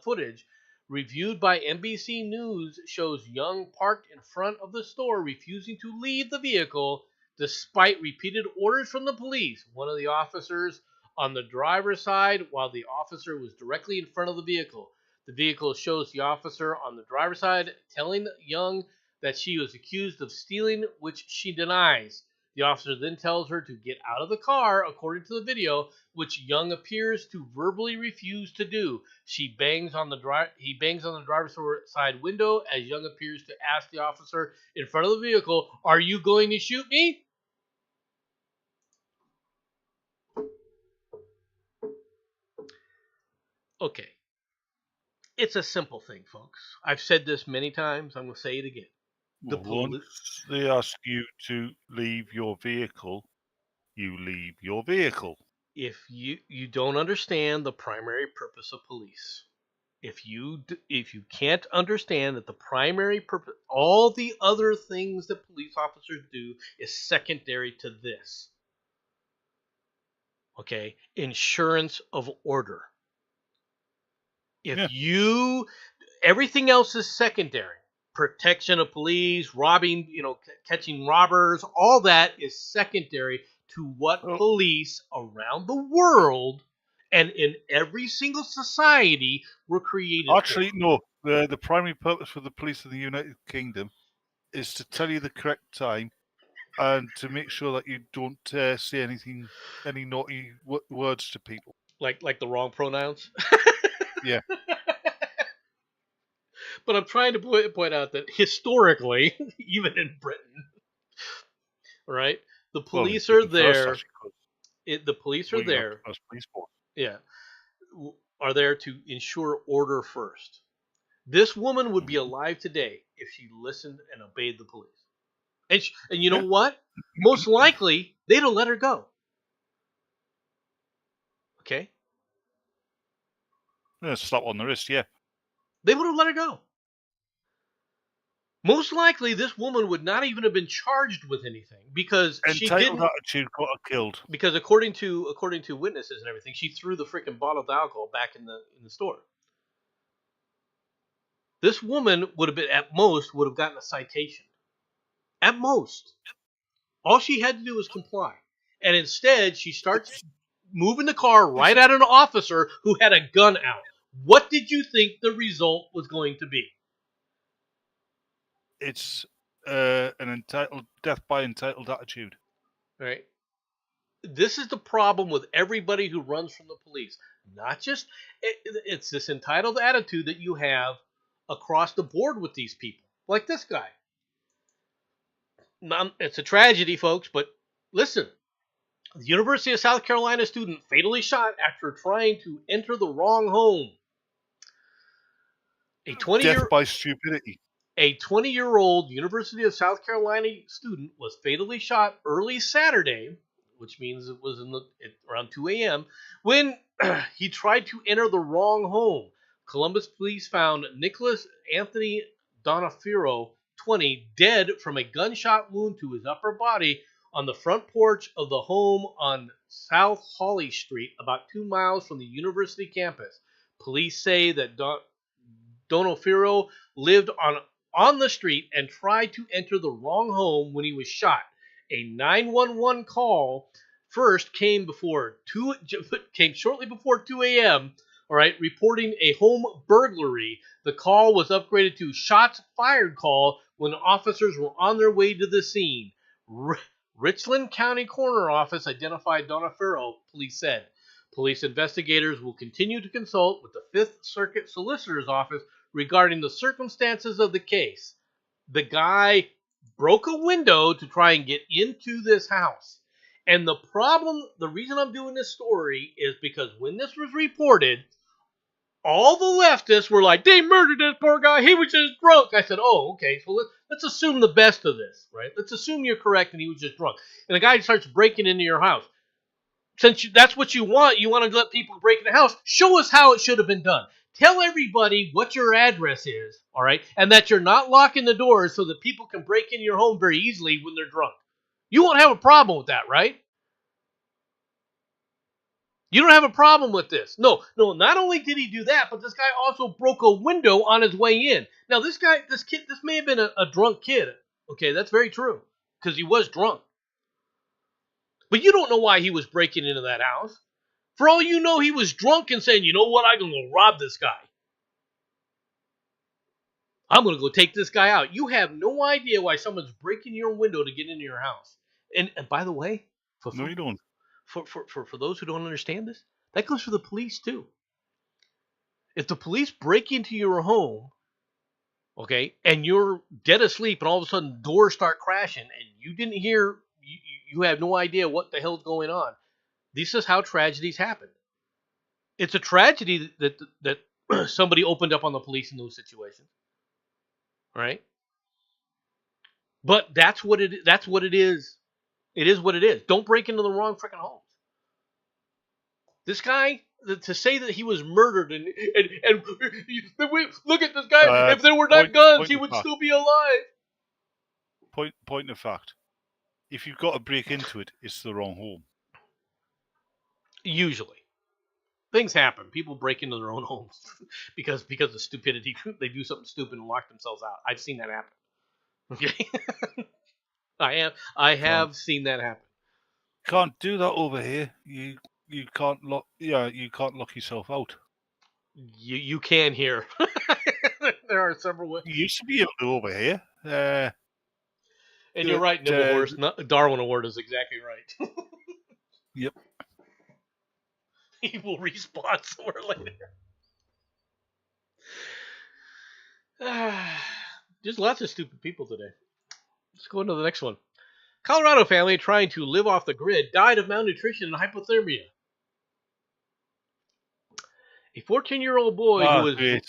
footage reviewed by NBC News shows Young parked in front of the store, refusing to leave the vehicle despite repeated orders from the police. One of the officers on the driver's side, while the officer was directly in front of the vehicle. The vehicle shows the officer on the driver's side telling Young that she was accused of stealing, which she denies. The officer then tells her to get out of the car, according to the video, which Young appears to verbally refuse to do. He bangs on the driver's side window as Young appears to ask the officer in front of the vehicle, "Are you going to shoot me?" Okay. It's a simple thing, folks. I've said this many times. I'm going to say it again. Once they ask you to leave your vehicle, you leave your vehicle. If you don't understand the primary purpose of police, if you can't understand that the primary purpose, all the other things that police officers do is secondary to this. Okay, insurance of order. If everything else is secondary. protection of police, robbing, catching robbers, all that is secondary to what Oh, police around the world and in every single society were created for. actually, no. The primary purpose for the police of the United Kingdom is to tell you the correct time and to make sure that you don't say any naughty words to people. Like the wrong pronouns. Yeah. But I'm trying to point out that historically, even in Britain, right, the Well, in police are Britain first, there. actually, because The police are we have the there. first police force. Yeah, are there to ensure order first. This woman would be Mhm. alive today if she listened and obeyed the police. And you know Yeah. what? Most likely, they'd have let her go. Okay? Yeah, slap on the wrist, yeah. They would have let her go. Most likely, this woman would not even have been charged with anything because she Entitled didn't. attitude got her killed. Because according to witnesses and everything, she threw the freaking bottle of alcohol back in the store. This woman would have been would have gotten a citation. At most. All she had to do was comply. And instead, she starts moving the car It's right at an officer who had a gun out. What did you think the result was going to be? it's an entitled death by entitled attitude. Right? This is the problem with everybody who runs from the police. Not just it's this entitled attitude that you have across the board with these people, like this guy. It's a tragedy, folks, but listen. The University of South Carolina student fatally shot after trying to enter the wrong home. A 20 Death year by stupidity. A 20-year-old University of South Carolina student was fatally shot early Saturday, which means it was around 2 a.m., when he tried to enter the wrong home. Columbus police found Nicholas Anthony Donofrio, 20, dead from a gunshot wound to his upper body on the front porch of the home on South Hawley Street, about 2 miles from the university campus. Police say that Donofrio lived on the street and tried to enter the wrong home when he was shot. A 911 call first came shortly before 2 a.m. All right, reporting a home burglary. The call was upgraded to shots fired call when officers were on their way to the scene. Richland County Coroner Office identified Donofrio, police said. Police investigators will continue to consult with the Fifth Circuit Solicitor's Office regarding the circumstances of the case. The guy broke a window to try and get into this house. And the reason I'm doing this story is because when this was reported, all the leftists were like, they murdered this poor guy. He was just drunk. I said, oh, okay. So let's assume the best of this, right? Let's assume you're correct and he was just drunk. And the guy starts breaking into your house. Since that's what you want to let people break in the house, show us how it should have been done. Tell everybody what your address is, all right, and that you're not locking the doors so that people can break into your home very easily when they're drunk. You won't have a problem with that, right? You don't have a problem with this. No, not only did he do that, but this guy also broke a window on his way in. Now, this may have been a drunk kid. Okay, that's very true, because he was drunk. But you don't know why he was breaking into that house. For all you know, he was drunk and saying, you know what, I'm going to go rob this guy. I'm going to go take this guy out. You have no idea why someone's breaking your window to get into your house. And by the way, No, you don't. for those who don't understand this, that goes for the police too. If the police break into your home, okay, and you're dead asleep and all of a sudden doors start crashing and you didn't hear, you have no idea what the hell's going on. This is how tragedies happen. It's a tragedy that somebody opened up on the police in those situations, right? But that's what it is. It is what it is. Don't break into the wrong freaking homes. This guy, to say that he was murdered and look at this guy. If there were not guns, he would still be alive. Point of fact. If you've got to break into it, it's the wrong home. Usually. things happen. People break into their own homes because of stupidity. They do something stupid and lock themselves out. I've seen that happen. Okay, I Can't have seen that happen. can't do that over here. You can't lock. Yeah, you can't lock yourself out. You can hear. There are several ways. You used to be able to over here. And you're right, Nibble Horse. Darwin Award is exactly right. Yep. He will respawn somewhere later. There's lots of stupid people today. Let's go into the next one. Colorado family trying to live off the grid died of malnutrition and hypothermia. A 14-year-old boy Great.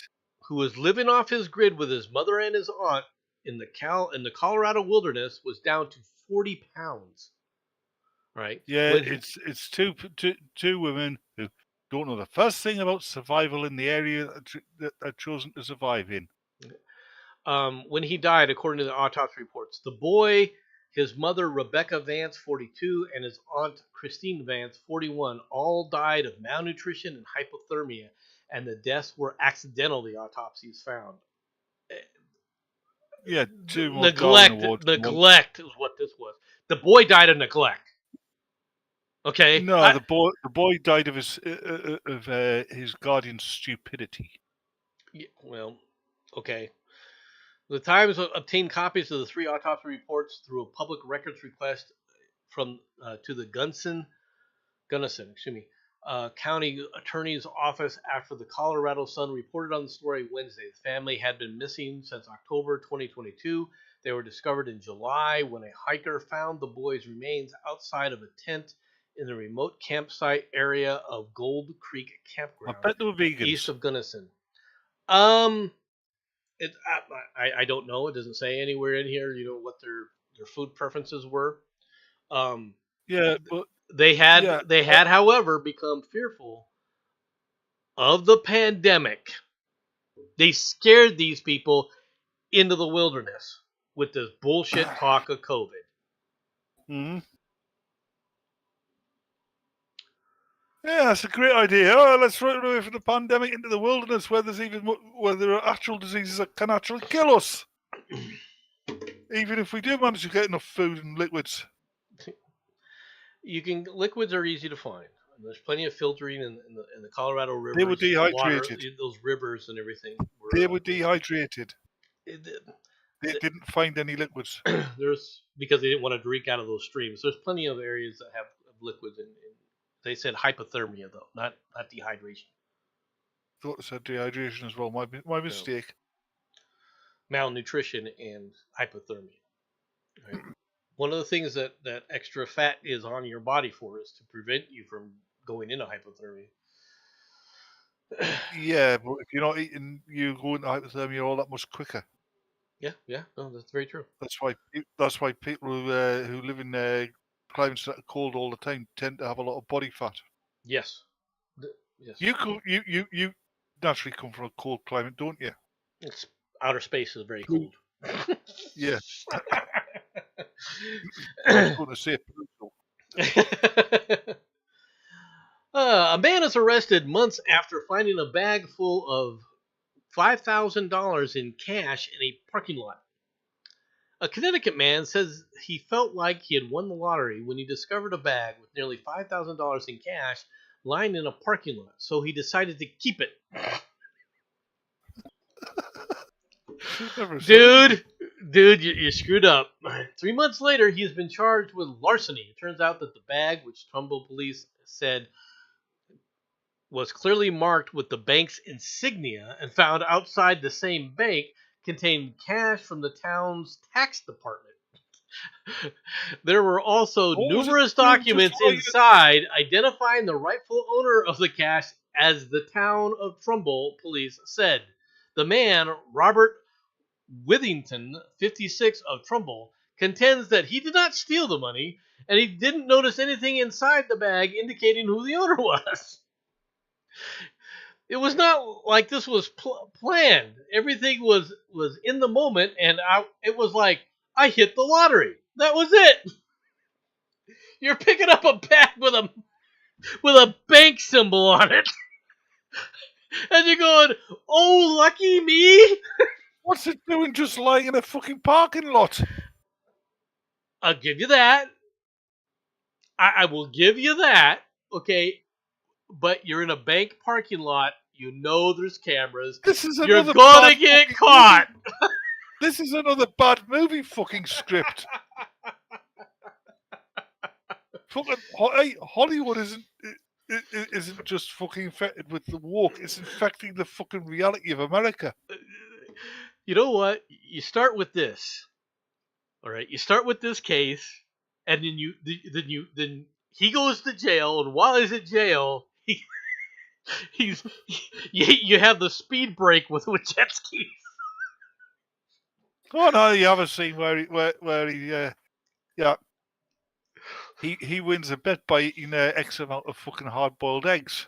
who was living off his grid with his mother and his aunt in the Colorado wilderness was down to 40 pounds. Right? Yeah, it's two women who don't know the first thing about survival in the area that are chosen to survive in. When he died, according to the autopsy reports, the boy, his mother Rebecca Vance, 42, and his aunt Christine Vance, 41, all died of malnutrition and hypothermia, and the deaths were accidental. The autopsies found. Yeah, two more Darwin Awards. Neglect is what this was. The boy died of neglect. Okay. No, the boy died of his guardian's stupidity. Yeah, well, okay. The Times obtained copies of the 3 autopsy reports through a public records request from to the Gunnison, County Attorney's Office after the Colorado Sun reported on the story Wednesday. The family had been missing since October 2022. They were discovered in July when a hiker found the boys' remains outside of a tent in the remote campsite area of Gold Creek Campground, I bet they were vegans. east of Gunnison. I don't know. It doesn't say anywhere in here, what their food preferences were. Yeah, but they had, however, become fearful of the pandemic. They scared these people into the wilderness with this bullshit talk of COVID. Mm-hmm. Yeah, that's a great idea. Oh, let's run away from the pandemic into the wilderness where there are actual diseases that can actually kill us. Even if we do manage to get enough food and liquids. Liquids are easy to find. There's plenty of filtering in the Colorado rivers. They were dehydrated. Water, those rivers and everything. They were dehydrated. They didn't find any liquids. Because they didn't want to drink out of those streams. There's plenty of areas that have liquids in. They said hypothermia, though, not dehydration. Thought it said dehydration as well. My mistake. Malnutrition and hypothermia. Right? One of the things that extra fat is on your body for is to prevent you from going into hypothermia. Yeah, but if you're not eating, you go into hypothermia all that much quicker. Yeah, no, that's very true. That's why people who live in climates that are cold all the time tend to have a lot of body fat. Yes. Yes. You naturally come from a cold climate, don't you? It's outer space is very cold. Yeah. I was going to say a man is arrested months after finding a bag full of $5,000 in cash in a parking lot. A Connecticut man says he felt like he had won the lottery when he discovered a bag with nearly $5,000 in cash lying in a parking lot, so he decided to keep it. Dude, you screwed up. 3 months later, he has been charged with larceny. It turns out that the bag, which Trumbull police said was clearly marked with the bank's insignia and found outside the same bank, contained cash from the town's tax department. There were also numerous documents inside identifying the rightful owner of the cash, as the town of Trumbull police said. The man, Robert Withington, 56, of Trumbull, contends that he did not steal the money and he didn't notice anything inside the bag indicating who the owner was. It was not like this was planned. Everything was in the moment, and it was like, I hit the lottery. That was it. You're picking up a bag with a bank symbol on it. And you're going, oh, lucky me. What's it doing just lying in a fucking parking lot? I'll give you that. I will give you that. Okay. But you're in a bank parking lot. You know there's cameras. This is You're another gonna bad get fucking movie. caught. This is another bad movie fucking script. Fucking Hollywood isn't just fucking infected with the woke. It's infecting the fucking reality of America. You know what? You start with this. All right. You start with this case, and then he goes to jail, and while he's in jail, he's you have the speed break with jet skis. Oh no, you have a scene where he yeah he wins a bet by eating X amount of fucking hard boiled eggs.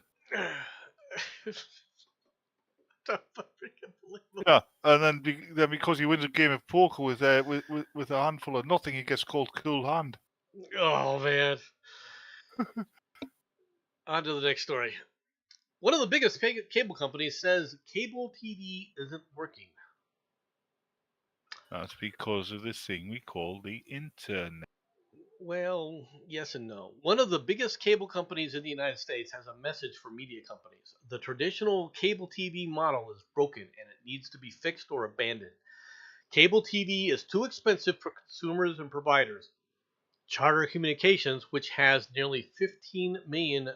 Yeah, and then because he wins a game of poker with a handful of nothing, he gets called Cool Hand. Oh man. On to the next story. One of the biggest cable companies says cable TV isn't working. That's because of this thing we call the internet. Well, yes and no. One of the biggest cable companies in the United States has a message for media companies. The traditional cable TV model is broken and it needs to be fixed or abandoned. Cable TV is too expensive for consumers and providers. Charter Communications, which has nearly 15 million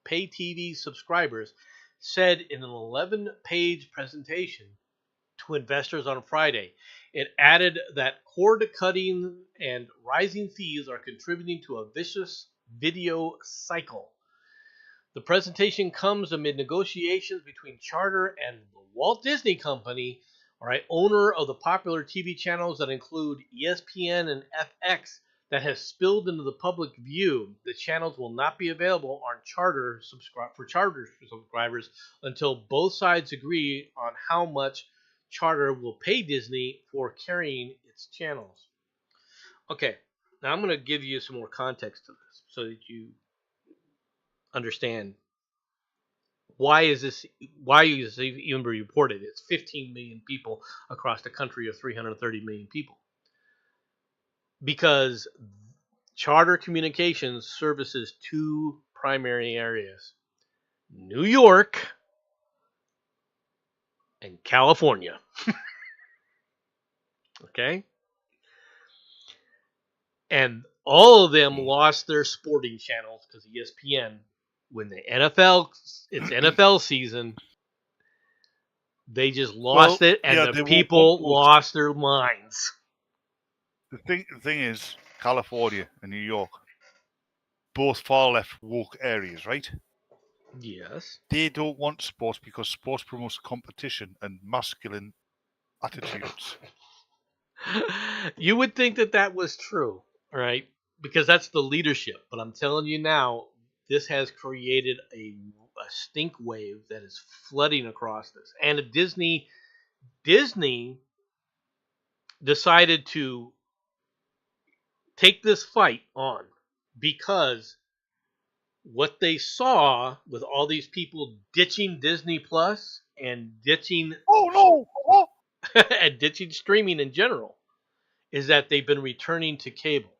pay TV subscribers, said in an 11-page presentation to investors on Friday. It added that cord cutting and rising fees are contributing to a vicious video cycle. The presentation comes amid negotiations between Charter and the Walt Disney Company, all right, owner of the popular TV channels that include ESPN and FX, that has spilled into the public view. The channels will not be available on Charter subscribers until both sides agree on how much Charter will pay Disney for carrying its channels. Okay, now I'm going to give you some more context to this so that you understand why is this even reported. It's 15 million people across the country of 330 million people. Because Charter Communications services two primary areas: New York and California. Okay? And all of them lost their sporting channels because ESPN, when the NFL season, they just lost it and the they won't want people those. lost their minds. The thing is, California and New York, both far left woke areas, right? Yes. They don't want sports because sports promotes competition and masculine attitudes. You would think that was true, right? Because that's the leadership. But I'm telling you now, this has created a stink wave that is flooding across this. And Disney decided to take this fight on because what they saw with all these people ditching Disney Plus and ditching Oh no! What? and ditching streaming in general is that they've been returning to cable.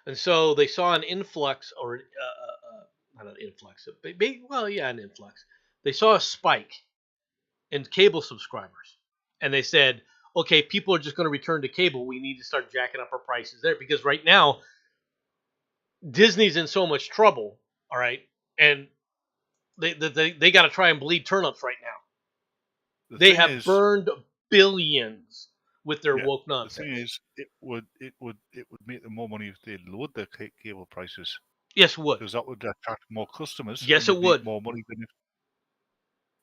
And so they saw an influx, or not an influx, an influx. They saw a spike in cable subscribers. And they said, okay, people are just going to return to cable. We need to start jacking up our prices there because right now, Disney's in so much trouble, all right? And they got to try and bleed turnips right now. They have burned billions with their woke nonsense. The thing is, it would make them more money if they lowered their cable prices. Yes, it would. Because that would attract more customers. Yes, it would. More money than if...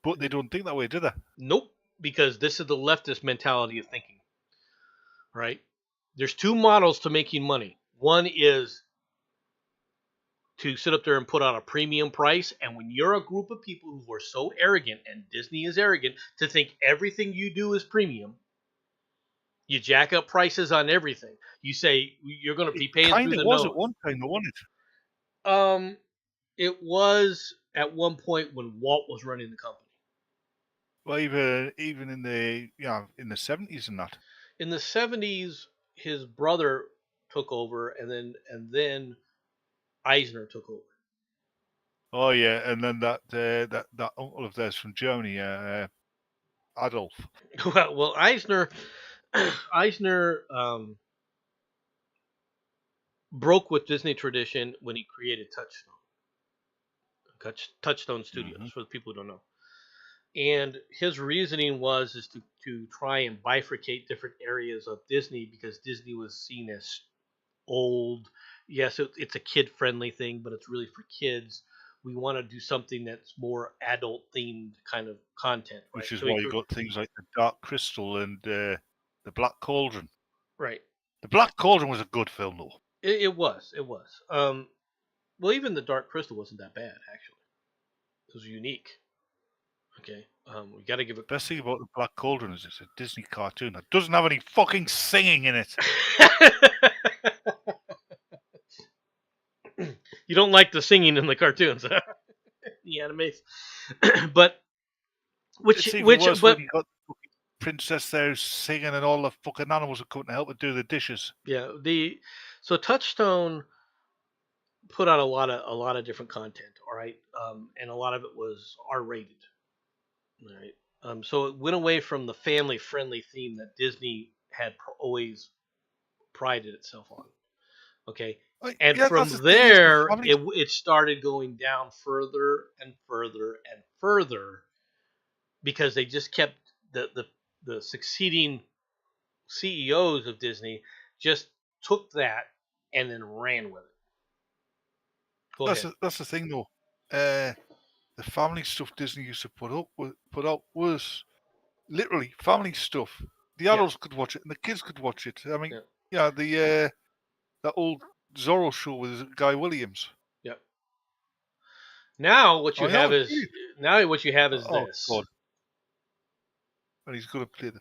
But they don't think that way, do they? Nope, because this is the leftist mentality of thinking. Right? There's two models to making money. One is to sit up there and put on a premium price. And when you're a group of people who are so arrogant, and Disney is arrogant, to think everything you do is premium, you jack up prices on everything. You say you're going to be paying through the nose. It was at one time, wasn't it? It was at one point when Walt was running the company. Well, even in the in the 70s and that. In the 70s, his brother took over, and then Eisner took over. Oh yeah, and then that uncle of theirs from Germany, Adolf. Well, Eisner Eisner broke with Disney tradition when he created Touchstone Studios, Hmm. for the people who don't know. And his reasoning was is to try and bifurcate different areas of Disney because Disney was seen as old. Yes, it's a kid friendly thing, but it's really for kids. We want to do something that's more adult themed kind of content, right? Which is So why you got things like the Dark Crystal and the Black Cauldron. right. The Black Cauldron was a good film, though. It was. Well, even the Dark Crystal wasn't that bad actually. It was unique. Okay, we got to give it. Best thing about the Black Cauldron is it's a Disney cartoon that doesn't have any fucking singing in it. You don't like the singing in the cartoons, huh? The animes, but It's even worse when you got the fucking princess there singing and all the fucking animals are coming to help her do the dishes. yeah, so Touchstone put out a lot of different content, all right, and a lot of it was R rated, all right. So it went away from the family friendly theme that Disney had always prided itself on. Okay, and Yeah, that's the from thing. It's the there family. it started going down further and further and further because they just kept the succeeding CEOs of Disney just took that and then ran with it. Go ahead. That's the thing, though. Uh, the family stuff Disney used to put out was literally family stuff. The Yeah, adults could watch it and the kids could watch it. I mean, yeah, yeah, that old Zorro show with Guy Williams. yeah. Now what I you mean, that have was is brilliant. now what you have is Oh this. God! And he's going to play the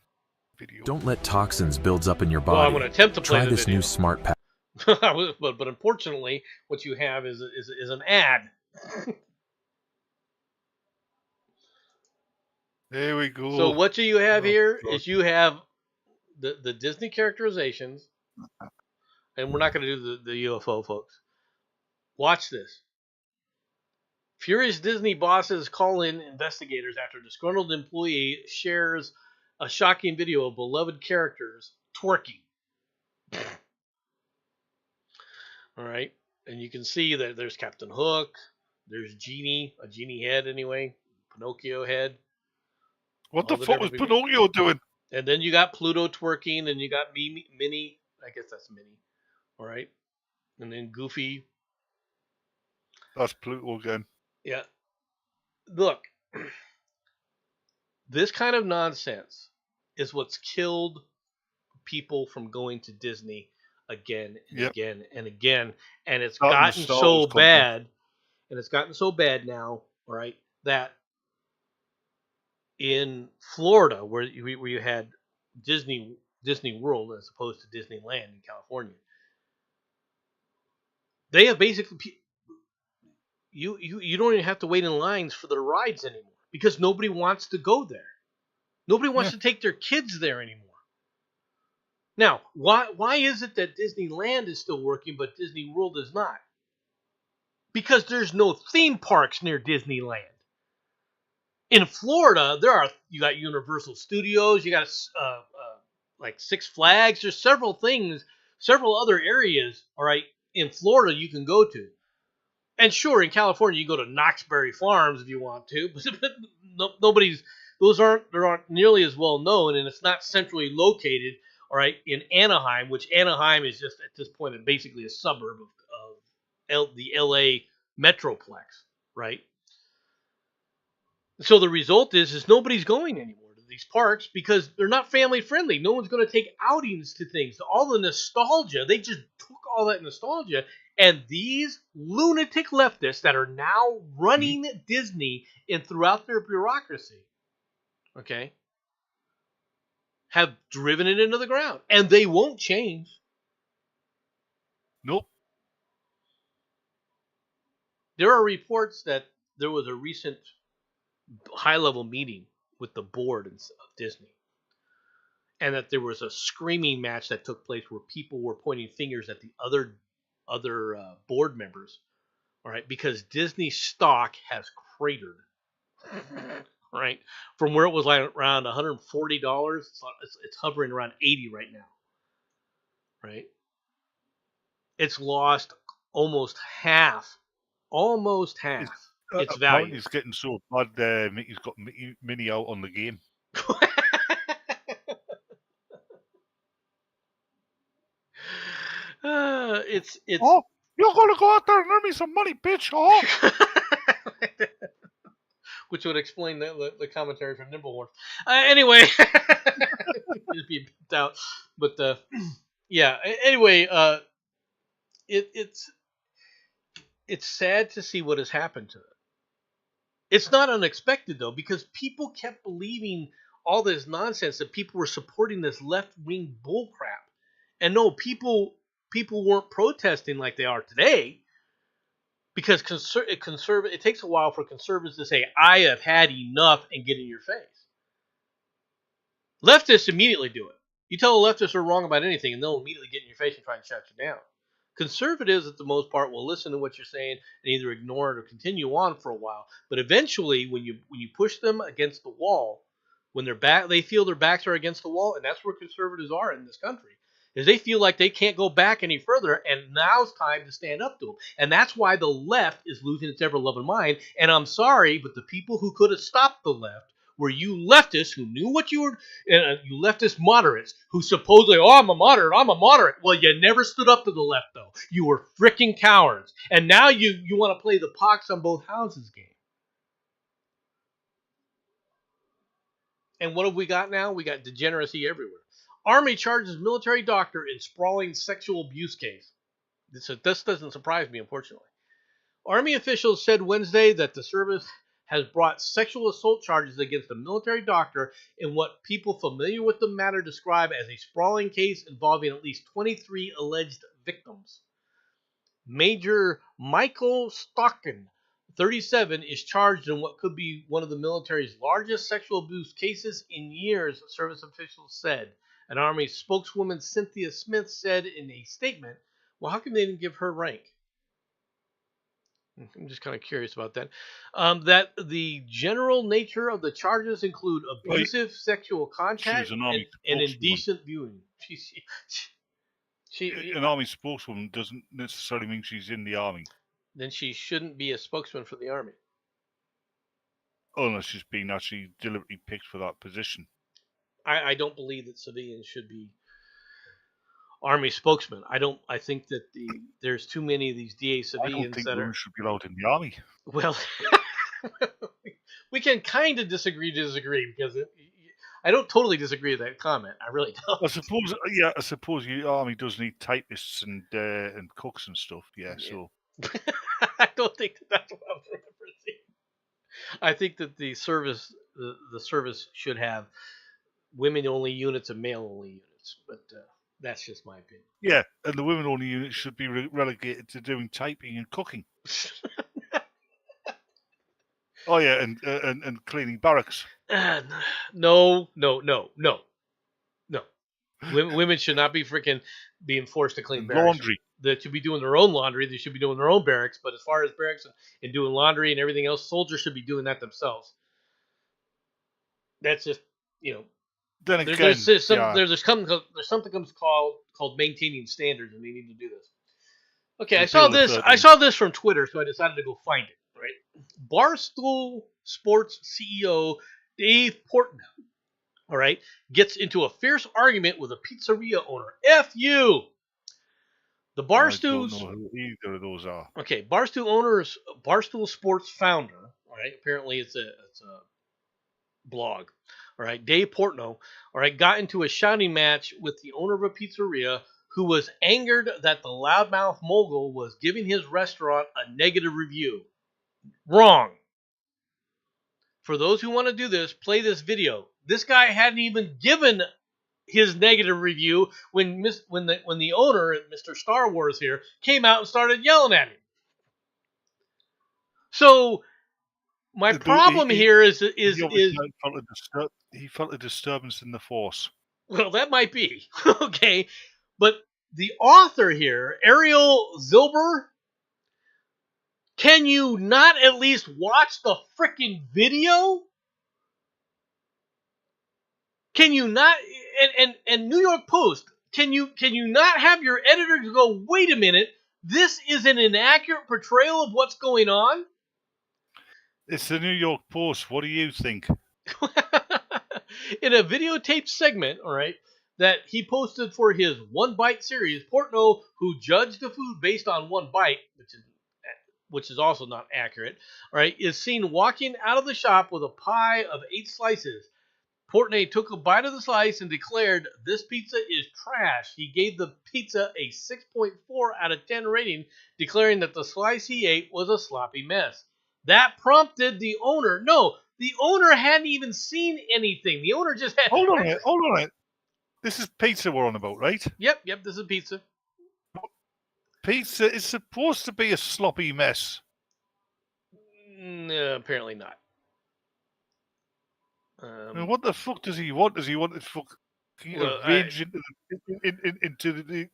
video. Don't let toxins build up in your Well, I'm body. going to attempt to play Try the this video. new smart pack. but unfortunately, what you have is an ad. There we So go. what you have Oh here God! is you have the Disney characterizations, and we're not going to do the UFO, folks. Watch this. Furious Disney bosses call in investigators after disgruntled employee shares a shocking video of beloved characters twerking. All right, and you can see that there's Captain Hook, there's Genie, a genie head anyway, Pinocchio head, What all the the fuck was different people. Pinocchio doing? And then you got Pluto twerking, and you got Minnie. I guess that's Minnie. All right, and then Goofy. That's Pluto again. Yeah, look, this kind of nonsense is what's killed people from going to Disney again and Yep. again and again, and it's Starting the gotten Star Wars so content. bad, now, right, that in Florida, where you had Disney World as opposed to Disneyland in California, they have basically you don't even have to wait in lines for the rides anymore because nobody wants to go there. Nobody wants Yeah. to take their kids there anymore. Now, why is it that Disneyland is still working but Disney World is not? Because there's no theme parks near Disneyland. In Florida, you got Universal Studios, you got like Six Flags. There's several things, several other areas. All right, in Florida you can go to, and sure, in California you go to Knoxbury Farms if you want to, but nobody's. They aren't nearly as well known, and it's not centrally located. All right, in Anaheim, which Anaheim is just at this point basically a suburb of the LA Metroplex, right? So the result is nobody's going anymore to these parks because they're not family friendly. No one's going to take outings to things. All the nostalgia, they just took all that nostalgia, and these lunatic leftists that are now running Disney and throughout their bureaucracy, okay, have driven it into the ground, and they won't change. Nope. There are reports that there was a recent high-level meeting with the board of Disney, and that there was a screaming match that took place where people were pointing fingers at the other board members. All right, because Disney stock has cratered. Right, from where it was like around $140, it's hovering around 80 right now. Right, it's lost almost half its Apparently, value. it's getting so bad. Mickey's got Minnie out on the game. It's Oh, you're gonna go out there and earn me some money, bitch! Oh, which would explain the commentary from Nimblehorn. Anyway, just be picked out. But yeah. Anyway, it's sad to see what has happened to it. It's not unexpected though, because people kept believing all this nonsense that people were supporting this left wing bullcrap, and no, people weren't protesting like they are today. Because it takes a while for conservatives to say, I have had enough, and get in your face. Leftists immediately do it. You tell the leftists are wrong about anything, and they'll immediately get in your face and try and shut you down. Conservatives, at the most part, will listen to what you're saying and either ignore it or continue on for a while. But eventually, when you push them against the wall, when they feel their backs are against the wall, and that's where conservatives are in this country, is they feel like they can't go back any further, and now's time to stand up to them. And that's why the left is losing its ever-loving mind. And I'm sorry, but the people who could have stopped the left were you leftists who knew what you were, you leftist moderates who supposedly, oh, I'm a moderate. Well, you never stood up to the left, though. You were freaking cowards. And now you want to play the pox on both houses game. And what have we got now? We got degeneracy everywhere. Army charges military doctor in sprawling sexual abuse case. This doesn't surprise me, unfortunately. Army officials said Wednesday that the service has brought sexual assault charges against a military doctor in what people familiar with the matter describe as a sprawling case involving at least 23 alleged victims. Major Michael Stockton, 37, is charged in what could be one of the military's largest sexual abuse cases in years, service officials said. An Army spokeswoman, Cynthia Smith, said in a statement, well, how come they didn't give her rank? I'm just kind of curious about that. That the general nature of the charges include abusive sexual contact an Army and spokeswoman. indecent viewing. An Army spokeswoman doesn't necessarily mean she's in the Army. Then she shouldn't be a spokesman for the Army. Unless she's been actually deliberately picked for that position. I don't believe that civilians should be Army spokesmen. I think that there's too many of these DA civilians I don't think that women should be allowed in the Army. Well, we can kind of disagree because I don't totally disagree with that comment. I really don't. I suppose the Army does need typists and cooks and stuff. Yeah. So I don't think that's what I was referencing. I think that the service should have women-only units and male-only units, but that's just my opinion. Yeah, and the women-only units should be relegated to doing typing and cooking. Oh yeah, and cleaning barracks. No. Women should not be freaking being forced to clean barracks. Laundry. They should be doing their own laundry. They should be doing their own barracks. But as far as barracks and doing laundry and everything else, soldiers should be doing that themselves. That's just, Then again, there's something called maintaining standards, and they need to do this. Okay, I saw this from Twitter, so I decided to go find it. Right, Barstool Sports CEO Dave Portnoy, all right, gets into a fierce argument with a pizzeria owner. F you. The Barstool's. I don't know who either of those are. Okay, Barstool Sports founder. All right, apparently it's a blog. All right, Dave Portnoy, all right, got into a shouting match with the owner of a pizzeria who was angered that the loudmouth mogul was giving his restaurant a negative review. Wrong. For those who want to do this, play this video. This guy hadn't even given his negative review when the owner, Mr. Star Wars here, came out and started yelling at him. So my The- problem here is He obviously he felt a disturbance in the force. well, that might be okay, but the author here, Ariel Zilber, can you not at least watch the freaking video? Can you not? And New York Post, can you not have your editors go, wait a minute, this is an inaccurate portrayal of what's going on? It's the New York Post. What do you think? In a videotaped segment, all right, that he posted for his One Bite series, Portnoy, who judged the food based on one bite, which is also not accurate, all right, is seen walking out of the shop with a pie of 8 slices. Portnoy took a bite of the slice and declared, "This pizza is trash." He gave the pizza a 6.4 out of 10 rating, declaring that the slice he ate was a sloppy mess. That prompted the owner. No, the owner hadn't even seen anything. The owner just had. Hold on a minute. Hold on a minute. This is pizza we're on about, right? Yep, this is pizza. Pizza is supposed to be a sloppy mess. Apparently not. I mean, what the fuck does he want? Does he want to fuck arrange into the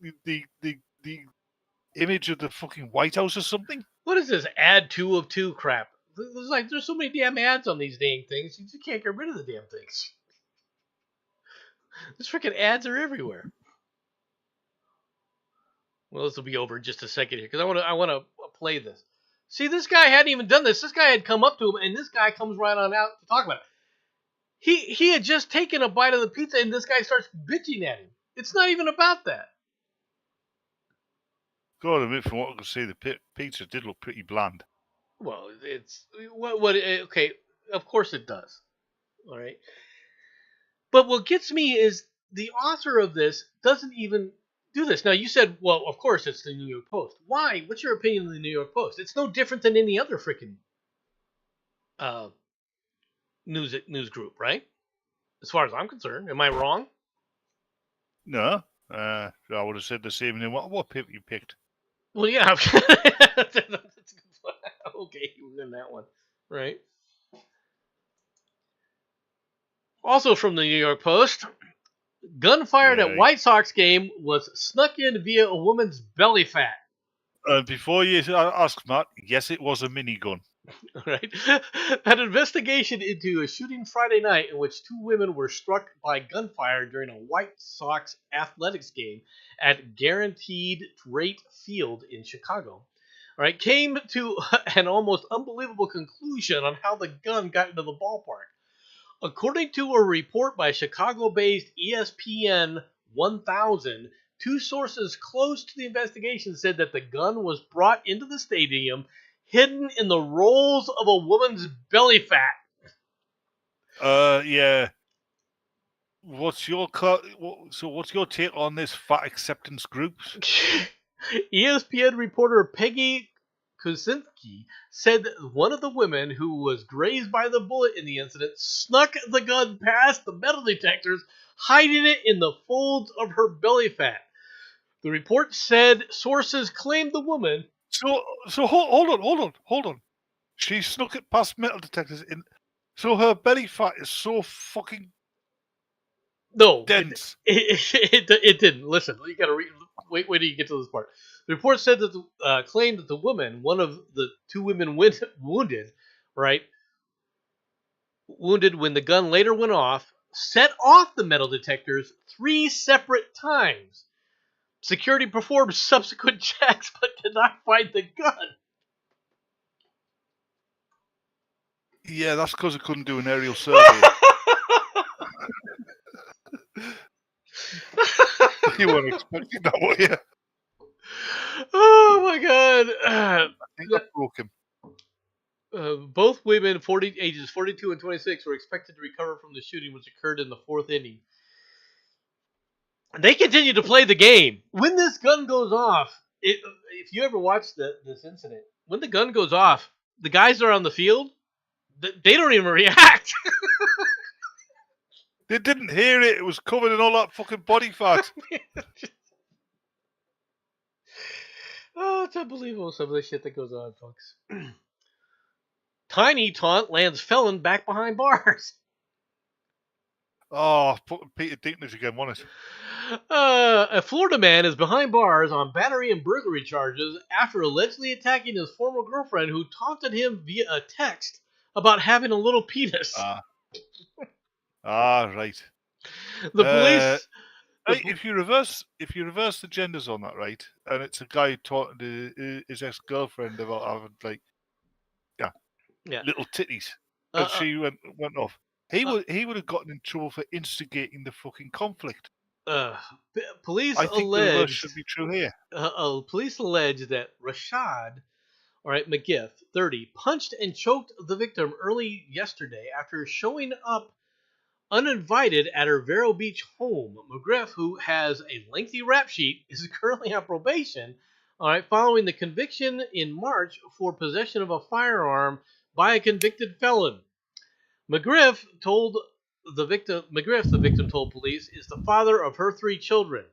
image of the fucking White House or something? What is this add 2 of 2 crap? There's so many damn ads on these dang things. You just can't get rid of the damn things. These freaking ads are everywhere. Well, this will be over in just a second here because I want to play this. See, this guy hadn't even done this. This guy had come up to him, and this guy comes right on out to talk about it. He had just taken a bite of the pizza, and this guy starts bitching at him. It's not even about that. God, admit, from what I could see, the pizza did look pretty bland. Well, it's what okay. Of course it does. All right. But what gets me is the author of this doesn't even do this. Now, you said, well, of course it's the New York Post. Why? What's your opinion of the New York Post? It's no different than any other freaking news group, right? As far as I'm concerned. Am I wrong? No, I would have said the same. And what paper you picked? Well, yeah. That's a good one. Okay, you win that one, right? Also from the New York Post, gun fired at White Sox game was snuck in via a woman's belly fat. Before you ask, Matt, yes, it was a minigun. Right? An investigation into a shooting Friday night in which 2 women were struck by gunfire during a White Sox athletics game at Guaranteed Rate Field in Chicago. All right, came to an almost unbelievable conclusion on how the gun got into the ballpark. According to a report by Chicago-based ESPN 1000, 2 sources close to the investigation said that the gun was brought into the stadium hidden in the rolls of a woman's belly fat. Yeah. What's your take on this fat acceptance groups? ESPN reporter Peggy Kuczynski said that one of the women who was grazed by the bullet in the incident snuck the gun past the metal detectors, hiding it in the folds of her belly fat. The report said sources claimed the woman. So hold on. She snuck it past metal detectors so her belly fat is so fucking dense. It didn't. Listen, you gotta wait till you get to this part. The report said that claimed that the woman, one of the 2 women wounded, right? Wounded when the gun later went off, set off the metal detectors 3 separate times. Security performed subsequent checks but did not find the gun. Yeah, that's because I couldn't do an aerial survey. You weren't expecting that, were you? Oh my god. I think I broke him. Both women, ages 42 and 26, were expected to recover from the shooting, which occurred in the 4th inning. They continue to play the game. When this gun goes off, if you ever watched this incident, when the gun goes off, the guys that are on the field, they don't even react. They didn't hear it. It was covered in all that fucking body fat. Oh, it's unbelievable some of the shit that goes on, folks. Tiny taunt lands felon back behind bars. Oh, put Peter Dinklage again, wasn't it? A Florida man is behind bars on battery and burglary charges after allegedly attacking his former girlfriend who taunted him via a text about having a little penis. Right. The police... Right, if you reverse the genders on that, right, and it's a guy talking to his ex-girlfriend about having Yeah. little titties, Uh, and she went off. He would have gotten in trouble for instigating the fucking conflict. Police I think the reverse alleged... should be true here. Police allege that Rashad, McGiff, 30, punched and choked the victim early yesterday after showing up uninvited at her Vero Beach home. McGriff, who has a lengthy rap sheet, is currently on probation. Following the conviction in March for possession of a firearm by a convicted felon. McGriff, the victim told police, is the father of her 3 children.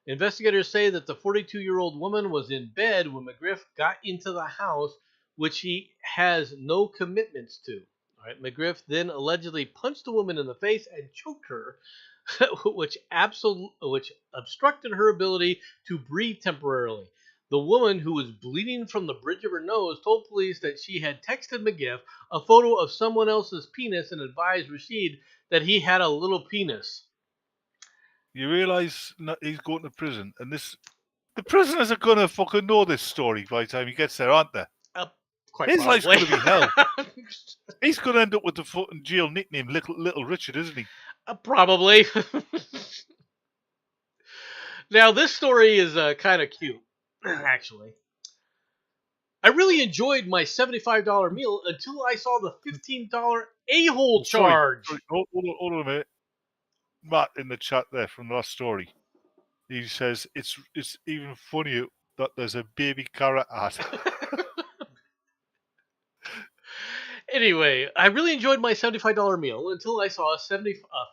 Investigators say that the 42-year-old woman was in bed when McGriff got into the house, which he has no commitments to. McGriff then allegedly punched the woman in the face and choked her, which obstructed her ability to breathe temporarily. The woman, who was bleeding from the bridge of her nose, told police that she had texted McGiff a photo of someone else's penis and advised Rashid that he had a little penis. You realise he's going to prison, and the prisoners are going to fucking know this story by the time he gets there, aren't they? Quite His life's probably. going to be hell. He's going to end up with the fucking jail nickname Little Richard, isn't he? Probably. Now, this story is kind of cute, actually. I really enjoyed my $75 meal until I saw the $15 a-hole charge. Sorry. Hold on a minute. Matt in the chat there from the last story. He says it's even funnier that there's a baby carrot ad. Anyway, I really enjoyed my $75 meal until I saw a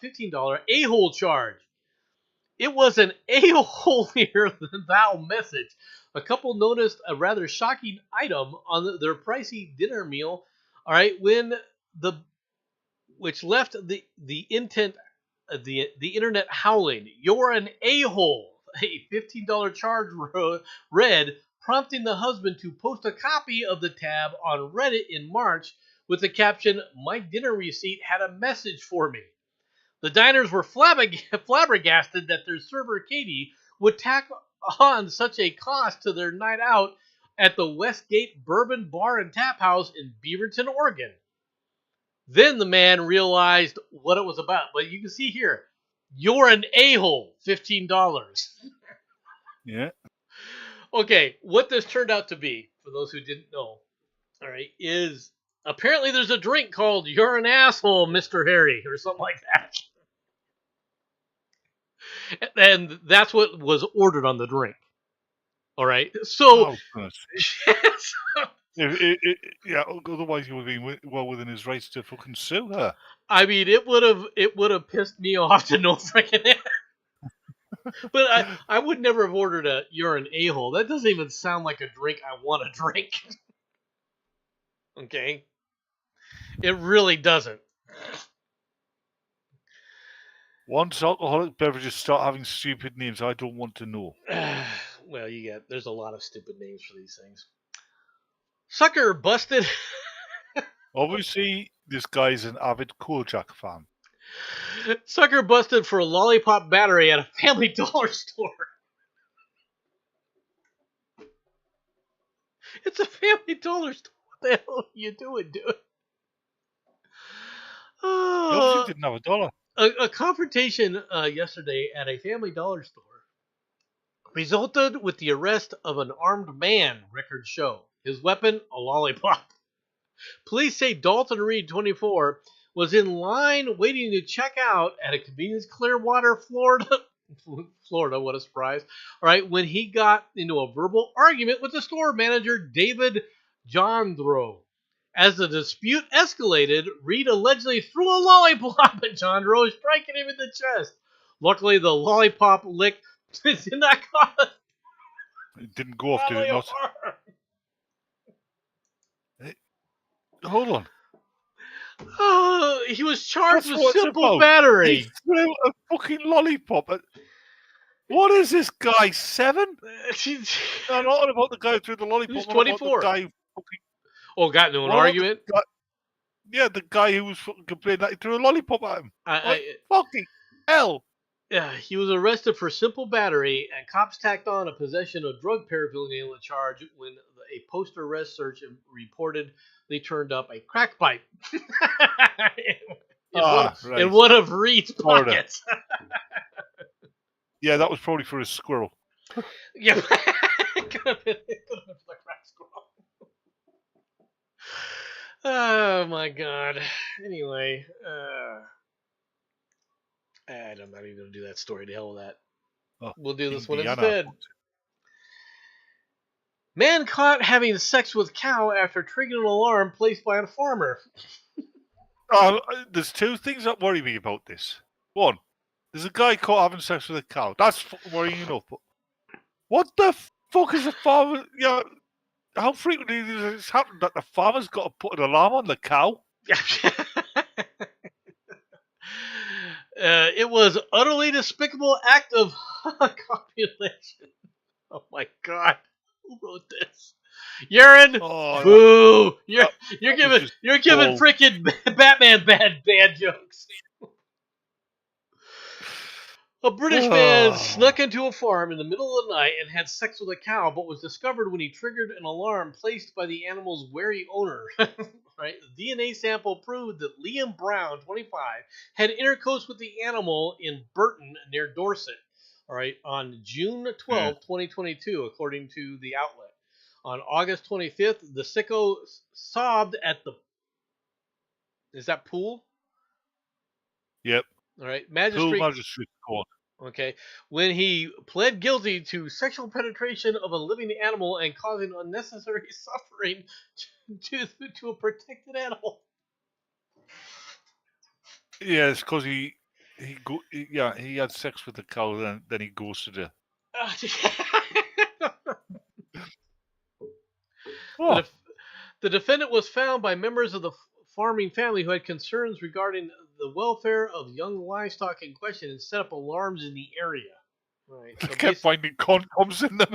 $15 a-hole charge. It was an a-holier than thou message. A couple noticed a rather shocking item on their pricey dinner meal. Which left the internet howling. You're an a-hole. A $15 charge read, prompting the husband to post a copy of the tab on Reddit in March with the caption, "My dinner receipt had a message for me." The diners were flabbergasted that their server, Katie, would tack on such a cost to their night out at the Westgate Bourbon Bar and Tap House in Beaverton, Oregon. Then the man realized what it was about. But you can see here, you're an a-hole, $15. Yeah. Okay, what this turned out to be, for those who didn't know, is apparently there's a drink called You're an Asshole, Mr. Harry, or something like that. And that's what was ordered on the drink. All right, so... Otherwise he would be well within his rights to fucking sue her. I mean, it would have pissed me off to no freaking end. But I would never have ordered a "You're an a-hole." That doesn't even sound like a drink I want to drink. Okay, it really doesn't. Once alcoholic beverages start having stupid names, I don't want to know. Well, there's a lot of stupid names for these things. Sucker busted. Obviously, this guy's an avid Kojak fan. Sucker busted for a lollipop battery at a Family Dollar store. It's a Family Dollar store. What the hell are you doing, dude? He obviously didn't have a dollar. A confrontation yesterday at a Family Dollar store resulted with the arrest of an armed man, records show. His weapon, a lollipop. Police say Dalton Reed, 24, was in line waiting to check out at a convenience Clearwater, Florida. Florida, what a surprise. All right, when he got into a verbal argument with the store manager, David Jondro. As the dispute escalated, Reed allegedly threw a lollipop at Jondro, striking him in the chest. Luckily, the lollipop lick did not cause... It didn't go off, did it not? Hold on. He was charged That's with what it's simple about. He battery. threw a fucking lollipop at. What is this guy, 7? No, not about the guy who threw the lollipop. He's What about the 24. guy who fucking. Oh, got into an What about the argument. guy? Yeah, the guy who was fucking complaining that he threw a lollipop at him. Like, fucking hell. Yeah, he was arrested for simple battery, and cops tacked on a possession of drug paraphernalia charge when a post-arrest search reportedly turned up a crack pipe in one of Reed's Florida. pockets. Yeah, that was probably for his squirrel. Yeah, it could have been for the crack squirrel. Oh my god. Anyway, I'm not even going to do that story. To hell with that. Oh, We'll do this one Indiana. instead. Man caught having sex with cow after triggering an alarm placed by a farmer. There's 2 things that worry me about this. 1, there's a guy caught having sex with a cow. That's worrying enough. But what the fuck is a farmer? Yeah, how frequently does this happen that the farmer's got to put an alarm on the cow? It was utterly despicable act of copulation. Oh my god, who wrote this? Urine. Oh, boo! You're giving freaking Batman bad jokes. A British man snuck into a farm in the middle of the night and had sex with a cow, but was discovered when he triggered an alarm placed by the animal's wary owner. Right? The DNA sample proved that Liam Brown, 25, had intercourse with the animal in Burton near Dorset. All right, on June 12, 2022, according to the outlet. On August 25th, the sicko sobbed at the. Is that pool? Yep. All right, Magistrate Court. Okay, when he pled guilty to sexual penetration of a living animal and causing unnecessary suffering to a protected animal. Yeah, it's because he had sex with the cow, then he ghosted her. The defendant was found by members of the farming family who had concerns regarding the welfare of young livestock in question and set up alarms in the area. Right. So kept finding condoms in them.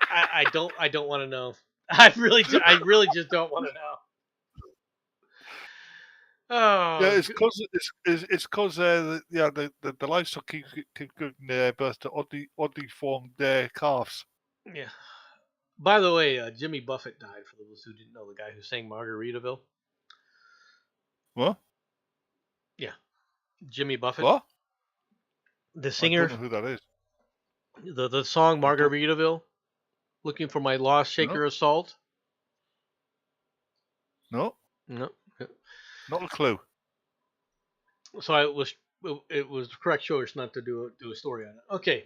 I don't want to know. I really just don't want to know. Oh, yeah, it's because the livestock keep giving birth to oddly formed calves. Yeah. By the way, Jimmy Buffett died. For those who didn't know, the guy who sang Margaritaville. What? Yeah, Jimmy Buffett. What? The singer. I don't know who that is. The song Margaritaville. Looking for my lost shaker of salt. No. No. Not a clue. So it was the correct choice not to do a story on it. Okay.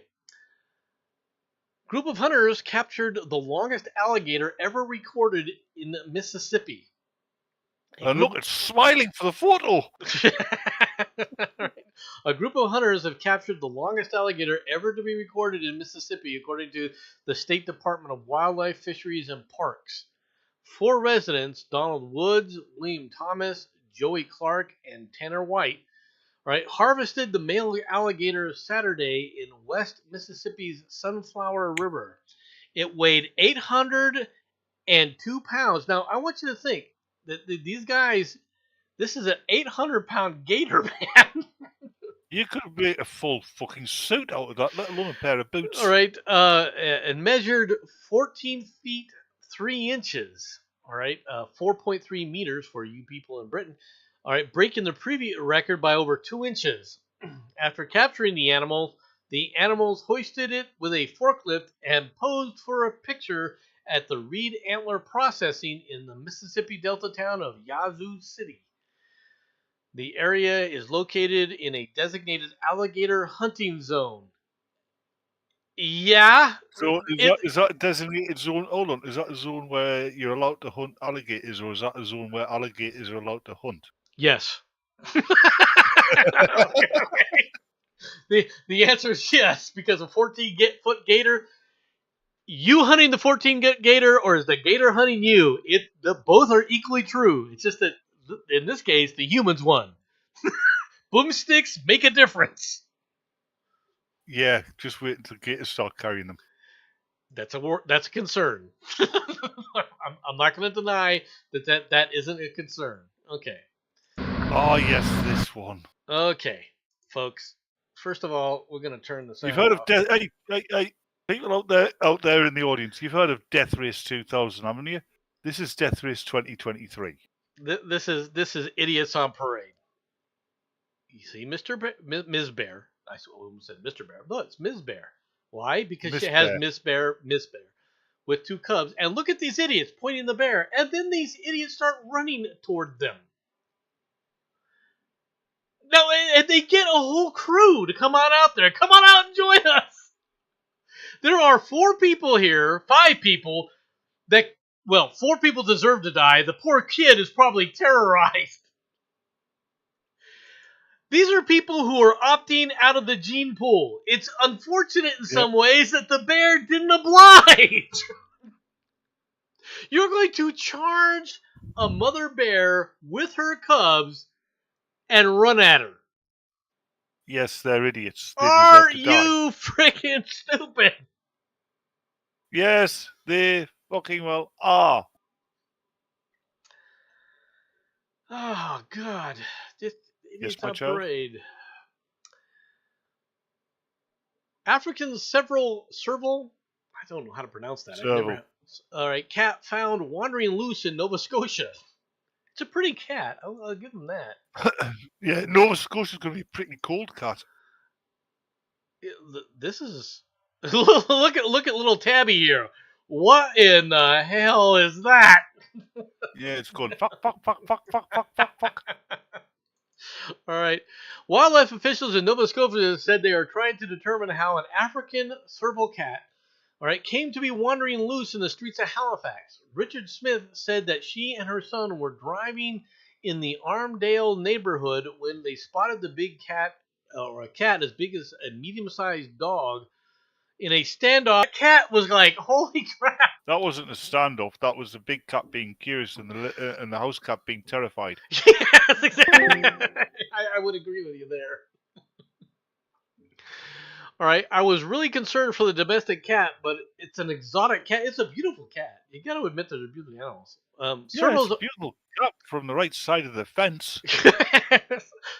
Group of hunters captured the longest alligator ever recorded in Mississippi. And look, it's smiling for the photo. A group of hunters have captured the longest alligator ever to be recorded in Mississippi, according to the State Department of Wildlife, Fisheries, and Parks. 4 residents, Donald Woods, William Thomas, Joey Clark, and Tanner White, right, harvested the male alligator Saturday in West Mississippi's Sunflower River. It weighed 802 pounds. Now, I want you to think that these guys, this is an 800-pound gator, man. You could have made a full fucking suit out of that, let alone a pair of boots. All right, and measured 14 feet 3 inches. All right, 4.3 meters for you people in Britain. All right, breaking the previous record by over 2 inches. After capturing the animals hoisted it with a forklift and posed for a picture at the Reed Antler Processing in the Mississippi Delta town of Yazoo City. The area is located in a designated alligator hunting zone. Yeah. So is that a designated zone? Hold on, is that a zone where you're allowed to hunt alligators, or is that a zone where alligators are allowed to hunt? Yes. The answer is yes, because a 14-foot gator. You hunting the 14-foot gator, or is the gator hunting you? Both are equally true. It's just that in this case, the humans won. Boomsticks make a difference. Yeah, just wait until gators start carrying them. That's a concern. I'm not going to deny that isn't a concern. Okay. Oh yes, this one. Okay, folks. First of all, we're going to turn the You've sound heard of off. hey, people out there in the audience. You've heard of Death Race 2000, haven't you? This is Death Race 2023. This is idiots on parade. You see, Ms. Bear. I almost said Mr. Bear. No, it's Ms. Bear. Why? Because Miss she has Bear. Miss Bear, with two cubs. And look at these idiots pointing the bear. And then these idiots start running toward them. No, and they get a whole crew to come on out there. Come on out and join us. There are 4 people here, 5 people that, well, 4 people deserve to die. The poor kid is probably terrorized. These are people who are opting out of the gene pool. It's unfortunate in some ways that the bear didn't oblige. You're going to charge a mother bear with her cubs and run at her. Yes, they're idiots. They Are deserve to die. you freaking stupid? Yes, they fucking well are. Oh, God. Just idiots my on child. parade. African serval, I don't know how to pronounce that. Serval. All right, cat found wandering loose in Nova Scotia. It's a pretty cat. I'll give him that. Yeah, Nova Scotia's going to be a pretty cold cat. This is look at little Tabby here. What in the hell is that? Yeah, it's going fuck, fuck, fuck, fuck, fuck, fuck, fuck, fuck. All right. Wildlife officials in Nova Scotia said they are trying to determine how an African serval cat, all right, came to be wandering loose in the streets of Halifax. Richard Smith said that she and her son were driving in the Armdale neighborhood when they spotted the big cat, or a cat as big as a medium-sized dog, in a standoff. The cat was like, "Holy crap!" That wasn't a standoff. That was the big cat being curious and the house cat being terrified. Yes, exactly. I would agree with you there. All right, I was really concerned for the domestic cat, but it's an exotic cat. It's a beautiful cat. You got to admit they're beautiful animals. Yeah, Servos, it's a beautiful cat from the right side of the fence.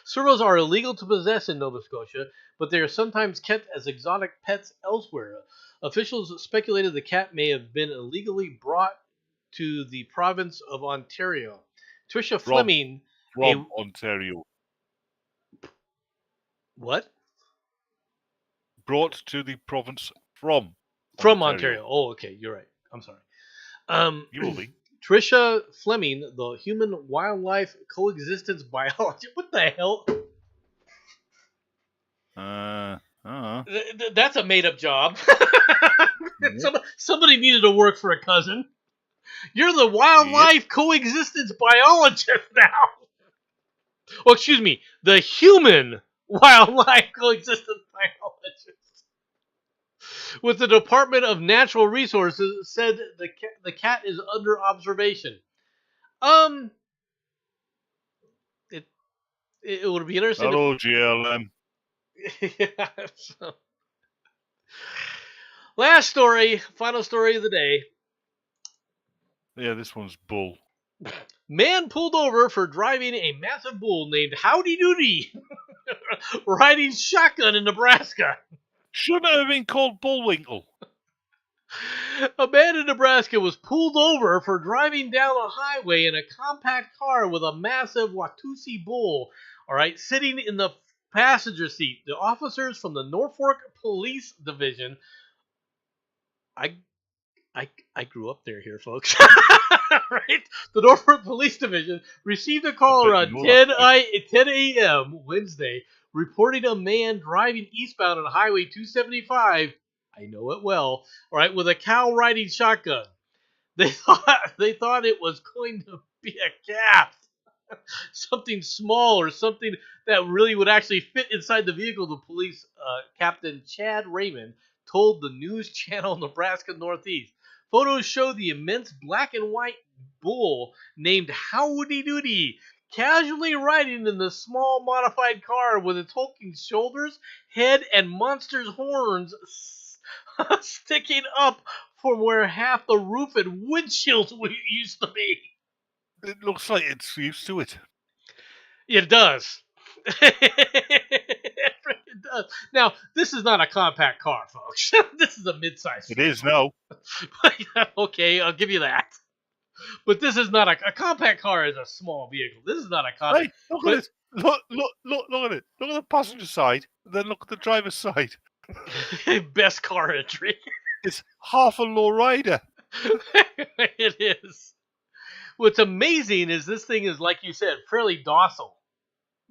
servos are illegal to possess in Nova Scotia, but they are sometimes kept as exotic pets elsewhere. Officials speculated the cat may have been illegally brought to the province of Ontario. Tricia Fleming, From Ontario. what? Brought to the province from Ontario. Oh, okay, you're right. I'm sorry. You will be. Tricia Fleming, the human wildlife coexistence biologist. What the hell? That's a made up job. Somebody needed to work for a cousin. You're the wildlife coexistence biologist now. Oh, excuse me, the human wildlife coexistence biologist. With the Department of Natural Resources said the cat is under observation. It would be interesting. Hello, GLM. Yeah, so. Last story, final story of the day. Yeah, this one's bull. Man pulled over for driving a massive bull named Howdy Doody, riding shotgun in Nebraska. Shouldn't it have been called Bullwinkle? A man in Nebraska was pulled over for driving down a highway in a compact car with a massive Watusi bull, all right, sitting in the passenger seat. The officers from the Norfolk Police Division. I grew up here, folks. Right? The Norfolk Police Division received a call around 10 a.m. Wednesday reporting a man driving eastbound on Highway 275. I know it well. All right, with a cow riding shotgun. They thought it was going to be a calf. Something small or something that really would actually fit inside the vehicle. The police captain Chad Raymond told the News Channel Nebraska Northeast. Photos show the immense black and white bull named Howdy Doody casually riding in the small modified car with its hulking shoulders, head, and monster's horns sticking up from where half the roof and windshield used to be. It looks like it's used to it. It does. It freaking does. Now, this is not a compact car, folks. This is a mid-sized It is now. Okay, I'll give you that. But this is not a compact car is a small vehicle. This is not a Hey, compact. look but- at it. Look at it. Look at the passenger side, then look at the driver's side. Best car entry. It's half a low rider. It is. What's amazing is this thing is, like you said, fairly docile.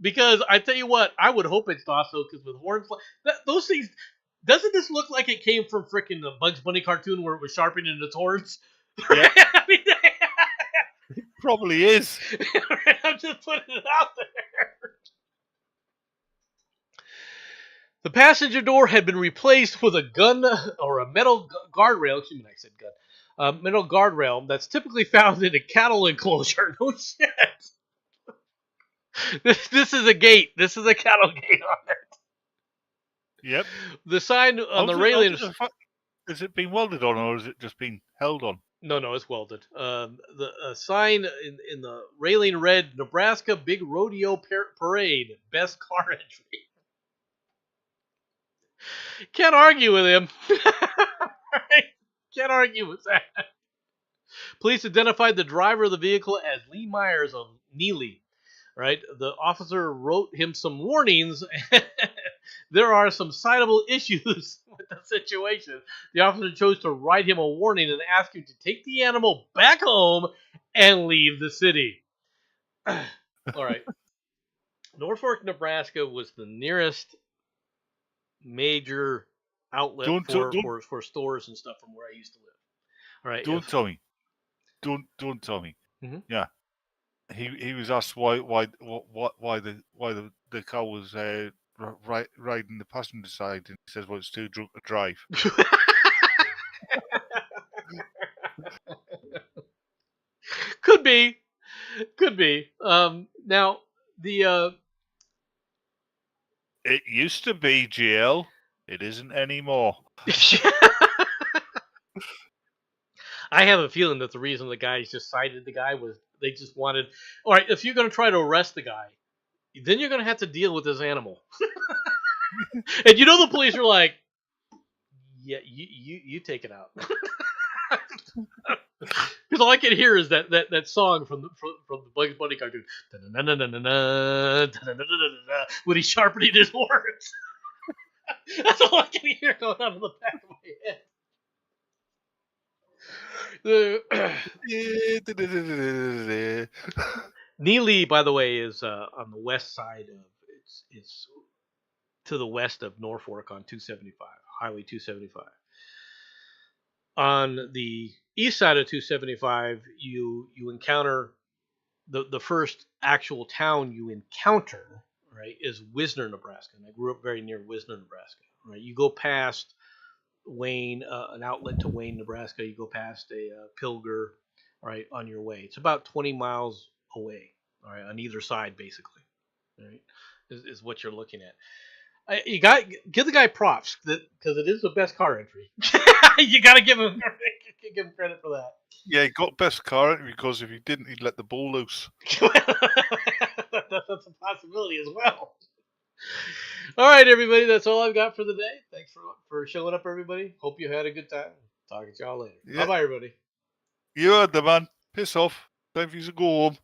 Because I tell you what, I would hope it's docile because with horns, those things, doesn't this look like it came from freaking the Bugs Bunny cartoon where it was sharpening its horns? Yeah. I mean, Probably is. I'm just putting it out there. The passenger door had been replaced with a gun or a metal guardrail. Excuse me, I said gun. Metal guardrail that's typically found in a cattle enclosure. No shit. This is a gate. This is a cattle gate on it. Yep. The sign on the railing. Has it been welded on, or has it just been held on? No, it's welded. The sign in the railing read, Nebraska Big Rodeo Parade, best car entry. Can't argue with him. Right? Can't argue with that. Police identified the driver of the vehicle as Lee Myers of Neely. Right? The officer wrote him some warnings. There are some citable issues with the situation. The officer chose to write him a warning and ask him to take the animal back home and leave the city. All right. Norfolk, Nebraska was the nearest major outlet for stores and stuff from where I used to live. All right. Don't tell me. Don't tell me. Mm-hmm. Yeah. He was asked why the car was riding the passenger side, and he says, "Well, it's too drunk to drive." Could be. Now the It used to be GL. It isn't anymore. I have a feeling that the reason the guys just cited the guy was they just wanted. All right, if you're going to try to arrest the guy, then you're going to have to deal with this animal. And you know the police are like, yeah, you take it out. Because all I can hear is that song from the Bugs Bunny cartoon, when he's sharpening his horns. That's all I can hear going on in the back of my head. Neely, by the way, is on the west side of it's to the west of Norfolk on 275, Highway 275. On the east side of 275, you encounter the first actual town you encounter, right, is Wisner, Nebraska. And I grew up very near Wisner, Nebraska. Right, you go past Wayne, an outlet to Wayne, Nebraska. You go past a Pilger, right, on your way. It's about 20 miles away, all right, on either side, basically. Right, is what you're looking at. You got give the guy props because it is the best car entry. You got to give him credit for that. Yeah, he got best car entry because if he didn't, he'd let the ball loose. That's a possibility as well. All right, everybody, that's all I've got for the day. Thanks for showing up, everybody. Hope you had a good time. Talk to y'all later. Yeah. Bye-bye, everybody. You heard the man. Piss off. Time for you to go home.